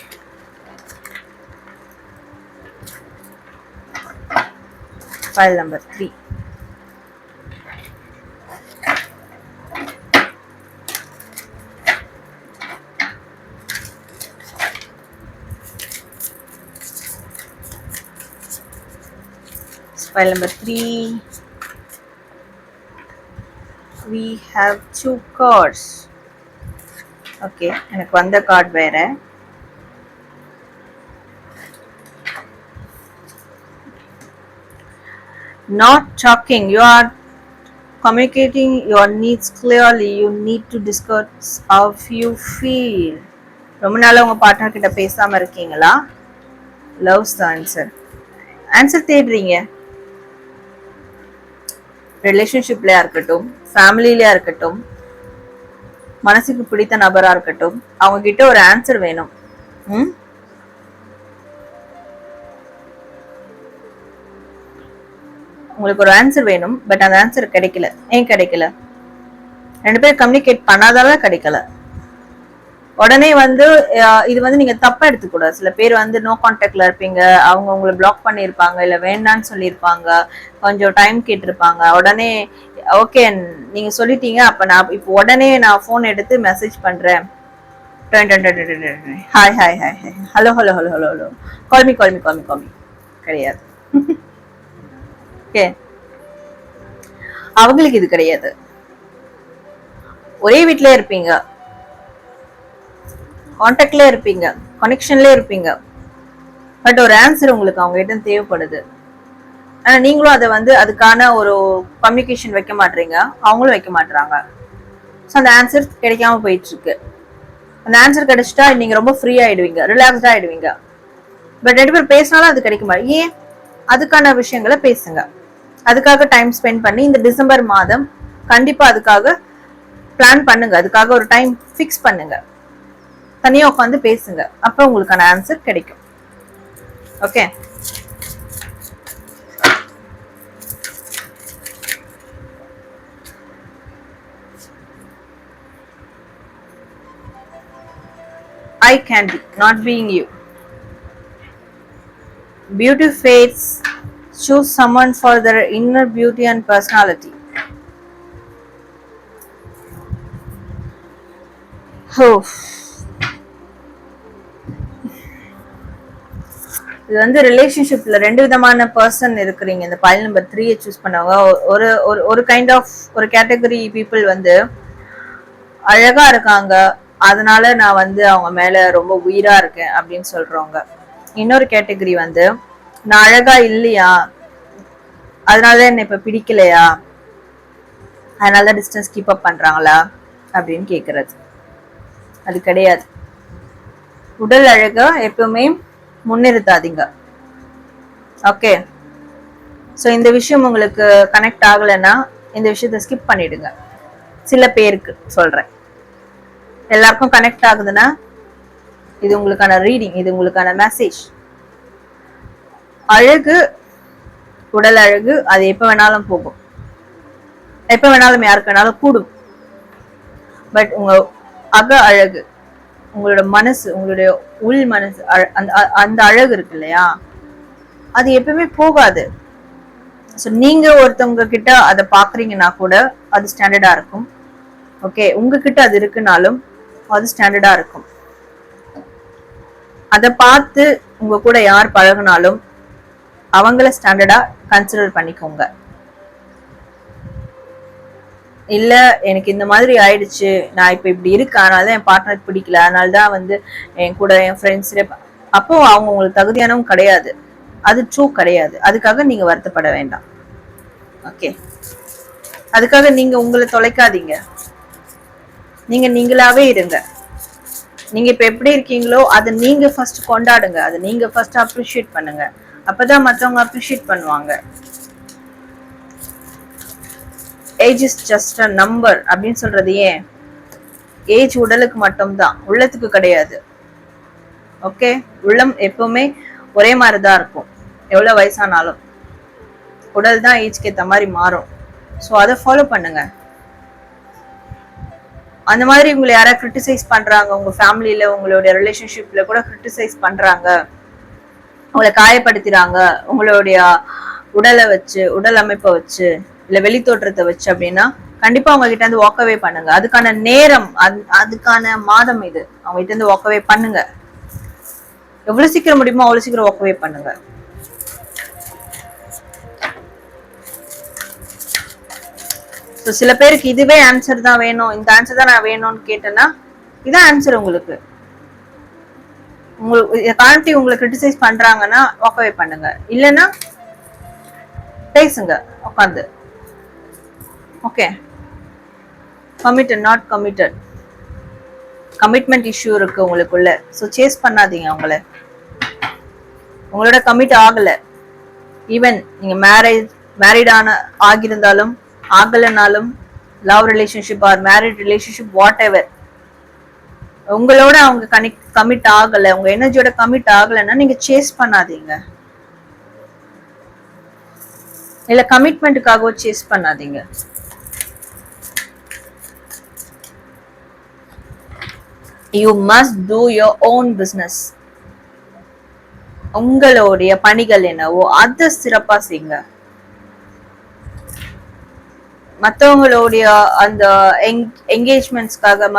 file number 3. File number 3. we have two cards. Okay, எனக்கு வந்த கார்டு வேற. Not talking, you are communicating your needs clearly. You need to discuss how you feel. ரொம்ப நாளா உங்க பார்ட்னர் கிட்ட பேசாம இருக்கீங்களா? Loves the answer. ஆன்சர் தேடுறீங்க. ரிலேஷன்ஷிப்லயா இருக்கட்டும், ஃபேமிலிலயா இருக்கட்டும், மனசுக்கு பிடித்த நபரா இருக்கட்டும், அவங்க கிட்ட ஒரு ஆன்சர் வேணும். உங்களுக்கு ஒரு ஆன்சர் வேணும், பட் அந்த ஆன்சர் கிடைக்கல. ஏன் கிடைக்கல? ரெண்டு பேரும் கம்யூனிகேட் பண்ணாதால கிடைக்கல. உடனே வந்து இது வந்து நீங்க தப்பா எடுத்துக்கூடாது. சில பேர் வந்து நோ கான்டாக்ட்ல இருப்பீங்க, அவங்க உங்களை பிளாக் பண்ணிருப்பாங்க, இல்ல வேண்டான்னு சொல்லியிருப்பாங்க, கொஞ்சம் டைம் கேட்டிருப்பாங்க. உடனே ஓகே நீங்க சொல்லிட்டீங்க, அப்ப நான் இப்போ உடனே நான் போன் எடுத்து மெசேஜ் பண்றேன், hi hi hi hi, hello hello hello hello hello, call me call me call me call me கிடையாது. ஓகே, அவங்களுக்கு இது கிடையாது. ஒரே வீட்லயே இருப்பீங்க, கான்டாக்ட்ல இருப்பீங்க, கனெக்ஷன்ல இருப்பீங்க, பட் ஒரு ஆன்சர் உங்களுக்கு அவங்க கிட்ட தேவைப்படுது. ஆனா நீங்களும் அதை வந்து அதுக்கான ஒரு கம்யூனிகேஷன் வைக்க மாட்டீங்க, அவங்களும் வைக்க மாட்டாங்க. ஸோ அந்த ஆன்சர் கிடைக்காம போயிட்டு இருக்கு. அந்த ஆன்சர் கிடைச்சிட்டா நீங்க ரொம்ப ஃப்ரீ ஆயிடுவீங்க, ரிலாக்ஸ்டா ஆயிடுவீங்க. பட் ரெண்டு பேர் பேசினாலும் அது கிடைக்குமா? ஏன்? அதுக்கான விஷயங்களை பேசுங்க. அதுக்காக டைம் ஸ்பெண்ட் பண்ணி இந்த டிசம்பர் மாதம் கண்டிப்பா அதுக்காக பிளான் பண்ணுங்க. அதுக்காக ஒரு டைம் ஃபிக்ஸ் பண்ணுங்க, தனியா உட்காந்து பேசுங்க. அப்ப உங்களுக்கான ஆன்சர் கிடைக்கும். Okay, eye candy, not being you. Beauty fades. Choose someone for their inner beauty and personality. Oh. இது வந்து ரிலேஷன்ஷிப்ல ரெண்டு விதமான பர்சன் இருக்கிறீங்க. இந்த பைல் நம்பர் 3 சூஸ் பண்ணவங்க ஒரு கைண்ட் ஆஃப் ஒரு கேட்டகரி பீப்புள் வந்து அழகா இருக்காங்க, அதனால நான் வந்து அவங்க மேல ரொம்ப உயிரா இருக்கேன் அப்படின்னு சொல்றவங்க. இன்னொரு கேட்டகரி வந்து நான் அழகா இல்லையா, அதனாலதான் என்ன இப்ப பிடிக்கலையா, அதனாலதான் டிஸ்டன்ஸ் கீப் அப் பண்றாங்களா அப்படின்னு கேக்குறது. அது கிடையாது. உடல் அழகா எப்பவுமே முன்னிறுத்தாதீங்க. ஓகே, ஸோ இந்த விஷயம் உங்களுக்கு கனெக்ட் ஆகலைன்னா இந்த விஷயத்த ஸ்கிப் பண்ணிடுங்க. சில பேருக்கு சொல்றேன், எல்லாருக்கும் கனெக்ட் ஆகுதுன்னா இது உங்களுக்கான ரீடிங், இது உங்களுக்கான மெசேஜ். அழகு, உடல் அழகு அது எப்ப வேணாலும் போகும், எப்ப வேணாலும் யாருக்கு வேணாலும் கூடும். பட் உங்க அக அழகு, உங்களோட மனசு, உங்களுடைய உள் மனசு, அந்த அழகு இருக்கு இல்லையா, அது எப்பவுமே போகாது. ஸோ நீங்க ஒருத்தவங்க கிட்ட அதை பாக்குறீங்கன்னா கூட அது ஸ்டாண்டர்டா இருக்கும். ஓகே, உங்ககிட்ட அது இருக்குனாலும் அது ஸ்டாண்டர்டா இருக்கும். அதை பார்த்து உங்க கூட யார் பழகினாலும் அவங்கள ஸ்டாண்டர்டா கன்சிடர் பண்ணிக்கோங்க. இல்ல எனக்கு இந்த மாதிரி ஆயிடுச்சு, நான் இப்ப இப்படி இருக்கேன், அதனாலதான் என் பார்ட்னர் பிடிக்கல, அதனாலதான் வந்து என் கூட என் ஃப்ரெண்ட்ஸ், அப்போ அவங்க உங்களுக்கு தகுதியானவும் கிடையாது, அது ட்ரூ கிடையாது. அதுக்காக நீங்க வருத்தப்பட வேண்டாம். ஓகே, அதுக்காக நீங்க உங்களை தொலைக்காதீங்க. நீங்க நீங்களாவே இருங்க. நீங்க இப்ப எப்படி இருக்கீங்களோ அதை நீங்க ஃபர்ஸ்ட் கொண்டாடுங்க, அதை நீங்க ஃபர்ஸ்ட் அப்ரிஷியேட் பண்ணுங்க. அப்பதான் மத்தவங்க அப்ரிஷியேட் பண்ணுவாங்க. Age is just a number அப்படின்னு சொல்றது ஏன்? ஏஜ் உடலுக்கு மட்டும்தான், உள்ளத்துக்கு கிடையாது. ஓகே, உள்ளம் எப்பவுமே ஒரே மாதிரிதான் இருக்கும், எவ்வளவு வயசானாலும். உடல் தான் ஏஜ்க்கு ஏற்ற மாதிரி மாறும். ஸோ அதை ஃபாலோ பண்ணுங்க. அந்த மாதிரி உங்களை யாராவது கிரிட்டிசைஸ் பண்றாங்க, உங்க ஃபேமிலியில உங்களுடைய ரிலேஷன்ஷிப்ல கூட கிரிட்டிசைஸ் பண்றாங்க, உங்களை காயப்படுத்துறாங்க, உங்களுடைய உடலை வச்சு, உடல் அமைப்பை வச்சு, இல்ல வெளி தோற்றத்தை வச்சு அப்படின்னா கண்டிப்பா அவங்க கிட்ட இருந்து வாக்கவே பண்ணுங்க. அதுக்கான நேரம், அதுக்கான மாதம் இது. அவங்க கிட்ட இருந்து வாக்கவே பண்ணுங்க. எவ்வளவு சீக்கிரம் முடியுமோ அவ்வளவு சீக்கிரம் வாக்கவே பண்ணுங்க. சில பேருக்கு இதுவே ஆன்சர் தான் வேணும், இந்த ஆன்சர் தான் நான் வேணும்னு கேட்டேன்னா இதான் ஆன்சர். உங்களுக்கு காண்டி உங்களை கிரிட்டிசைஸ் பண்றாங்கன்னா வாக்கவே பண்ணுங்க, இல்லைன்னா பேசுங்க உட்காந்து. Okay, committed not committed, commitment issue இருக்கு உங்களுக்குள்ள. ஸோ சேஸ் பண்ணாதீங்க உங்களோட கமிட் ஆகல. ஈவன் நீங்க மேரிடான ஆகியிருந்தாலும் ஆகலனாலும், love relationship or married relationship whatever, உங்களோட அவங்க கமிட் ஆகல, உங்க எனர்ஜியோட கமிட் ஆகலைன்னா நீங்க சேஸ் பண்ணாதீங்க. இல்ல கமிட்மெண்ட்டுக்காக சேஸ் பண்ணாதீங்க. You must do your own business. உங்களுடைய பணிகள் என்னவோ அதை சிறப்பா செய்யுங்க. மற்றவங்களுடைய அந்த என்கேஜ்மெண்ட்ஸ்க்காக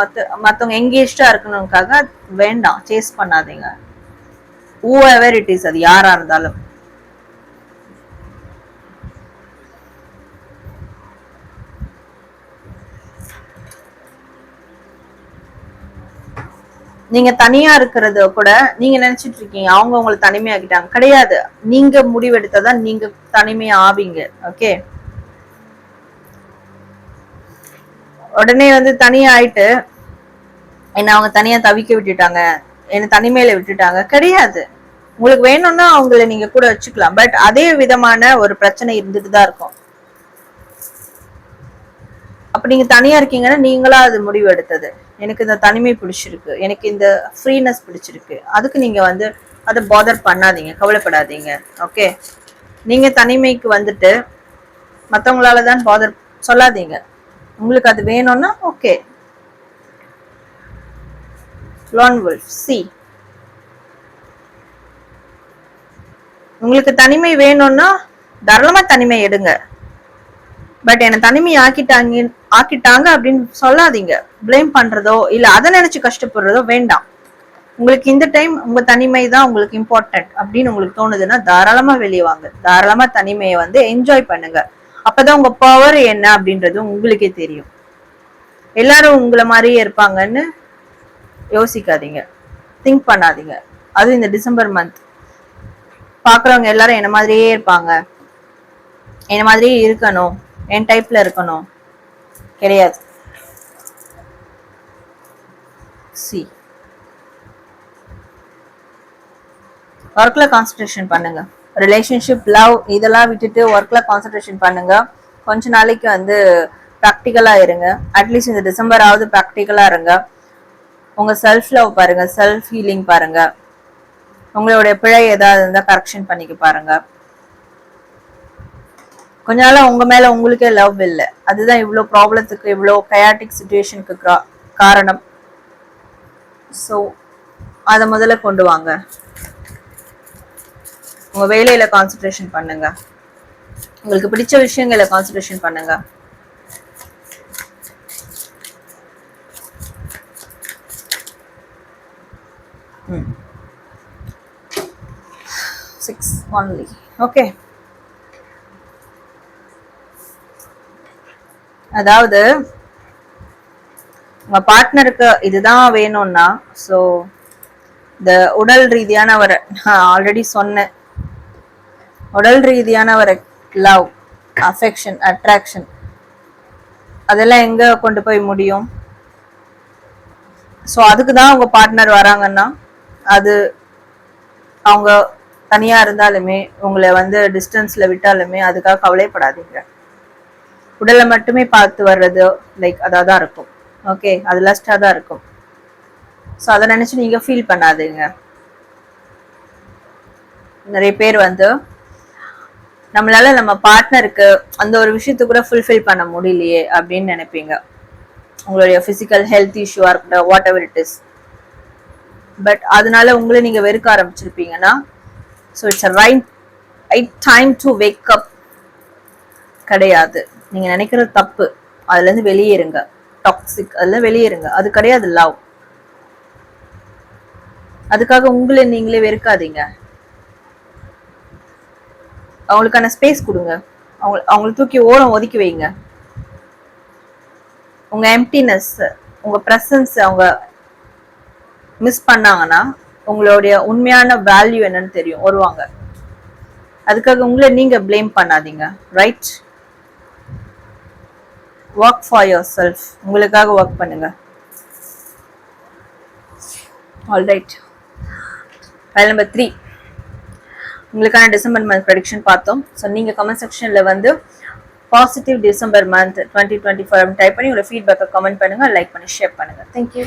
மற்றவங்க என்கேஜ்டா இருக்கணும்காக வேண்டாம், சேஸ் பண்ணாதீங்க. whoever it is, அது யாரா இருந்தாலும். நீங்க தனியா இருக்கிறத கூட நீங்க நினைச்சிட்டு இருக்கீங்க அவங்க உங்களை தனிமையாக்கிட்டாங்க. கிடையாது, நீங்க முடிவெடுத்ததான் நீங்க தனிமையா ஆவீங்க. ஓகே, உடனே தனியா ஆயிட்டு என்ன அவங்க தனியா தவிக்க விட்டுட்டாங்க, என்ன தனிமையில விட்டுட்டாங்க. கிடையாது, உங்களுக்கு வேணும்னா அவங்கள நீங்க கூட வச்சுக்கலாம். பட் அதே விதமான ஒரு பிரச்சனை இருந்துட்டு தான் இருக்கும். அப்ப நீங்க தனியா இருக்கீங்கன்னா நீங்களா அது முடிவு எடுத்தது. எனக்கு இந்த தனிமை பிடிச்சிருக்கு, எனக்கு இந்த ஃப்ரீனஸ் பிடிச்சிருக்கு, அதுக்கு நீங்க அதை பாதர் பண்ணாதீங்க, கவலைப்படாதீங்க. ஓகே, நீங்க தனிமைக்கு மற்றவங்களால தான் பாதர் சொல்லாதீங்க. உங்களுக்கு அது வேணும்னா ஓகே. Lone Wolf C. உங்களுக்கு தனிமை வேணும்னா தாராளமா தனிமை எடுங்க. பட் என்ன தனிமை ஆக்கிட்டாங்க அப்படின்னு சொல்லாதீங்க. பிளேம் பண்றதோ இல்ல அதை நினைச்சு கஷ்டப்படுறதோ வேண்டாம். உங்களுக்கு இந்த டைம் உங்க தனிமை தான் உங்களுக்கு இம்பார்ட்டன்ட் அப்படின்னு உங்களுக்கு தோணுதுன்னா தாராளமா வெளியே வாங்க. தாராளமா தனிமையை என்ஜாய் பண்ணுங்க. அப்பதான் உங்க பவர் என்ன அப்படின்றது உங்களுக்கே தெரியும். எல்லாரும் உங்களை மாதிரியே இருப்பாங்கன்னு யோசிக்காதீங்க, திங்க் பண்ணாதீங்க. அது இந்த டிசம்பர் மந்த் பாக்குறவங்க எல்லாரும் என்ன மாதிரியே இருப்பாங்க, என்ன மாதிரியே இருக்கணும், என் டைப்ல இருக்கணும், கிடையாது. சி, ஒர்க்ல கான்சன்ட்ரேஷன் பண்ணுங்க. ரிலேஷன்ஷிப், லவ் இதெல்லாம் விட்டுட்டு ஒர்க்ல கான்சன்ட்ரேஷன் பண்ணுங்க. கொஞ்ச நாளைக்கு ப்ராக்டிக்கலா இருங்க. அட்லீஸ்ட் இந்த டிசம்பராவது ப்ராக்டிக்கலா இருங்க. உங்க செல்ஃப் லவ் பாருங்க, செல்ஃப் ஹீலிங் பாருங்க. உங்களுடைய பிழை ஏதாவது இருந்தா கரெக்ஷன் பண்ணிக்க பாருங்க. கொஞ்ச நாளா உங்க மேல உங்களுக்கே லவ் இல்லை. அதுதான் இவ்வளோ ப்ராப்ளத்துக்கு, இவ்வளோ கயாட்டிக் சிச்சுவேஷனுக்கு காரணம். ஸோ அதை முதல்ல கொண்டு வாங்க. உங்க வேலையில கான்சன்ட்ரேஷன் பண்ணுங்க. உங்களுக்கு பிடிச்ச விஷயங்களை கான்சன்ட்ரேஷன் பண்ணுங்க. Six only. ஓகே, அதாவது உங்க பார்ட்னருக்கு இதுதான் வேணும்னா, ஸோ இந்த உடல் ரீதியான ஒரு ஆல்ரெடி சொன்னேன், உடல் ரீதியான ஒரு லவ், அஃபெக்ஷன், அட்ராக்ஷன் அதெல்லாம் எங்க கொண்டு போய் முடியும்? ஸோ அதுக்கு தான் உங்க பார்ட்னர் வராங்கன்னா, அது அவங்க தனியா இருந்தாலுமே உங்களை டிஸ்டன்ஸ்ல விட்டாலுமே அதுக்காக கவலைப்படாதீங்க. உடலை மட்டுமே பார்த்து வர்றது லைக் அதான் இருக்கும். ஓகே, அது லஸ்டா தான் இருக்கும். ஸோ அதை நினைச்சு நீங்க ஃபீல் பண்ணாதீங்க. நிறைய பேர் நம்மளால நம்ம பார்ட்னருக்கு அந்த ஒரு விஷயத்த கூட ஃபுல்ஃபில் பண்ண முடியலையே அப்படின்னு நினைப்பீங்க. உங்களுடைய பிசிக்கல் ஹெல்த் இஷ்யூவா இருக்கட்டும், whatever it is. But அதனால உங்களை நீங்க வெறுக்க ஆரம்பிச்சிருப்பீங்கன்னா, so it's a right time to wake up. கிடையாது, நீங்க நினைக்கிறது தப்பு. அதுல இருந்து வெளியேறுங்க. டாக்ஸிக், அதுல வெளியேறுங்க. அது கிடையாது லவ். அதுக்காக உங்களை நீங்களே வெறுக்காதீங்க. அவங்களுக்கான ஸ்பேஸ் கொடுங்க. அவங்களை தூக்கி ஓரம் ஒதுக்கி வைங்க. உங்க எம்டினஸ், உங்க பிரசன்ஸ் அவங்க மிஸ் பண்ணாங்கன்னா உங்களுடைய உண்மையான வேல்யூ என்னன்னு தெரியும், வருவாங்க. அதுக்காக உங்களை நீங்க ப்ளேம் பண்ணாதீங்க. Right? Work for your self. உங்களுக்காக ஒர்க் பண்ணுங்க. ஆல்ரைட். ஃபைல் நம்பர் 3 உங்களுக்கான டிசம்பர் மந்த் ப்ரெடிக்ஷன் பார்த்தோம். ஸோ நீங்கள் கமெண்ட் செக்ஷனில் வந்து பாசிட்டிவ் டிசம்பர் மந்த் 2024 டைப் பண்ணி உங்களோட ஃபீட்பேக்கை கமெண்ட் பண்ணுங்க, லைக் பண்ணி ஷேர் பண்ணுங்க. தேங்க்யூ.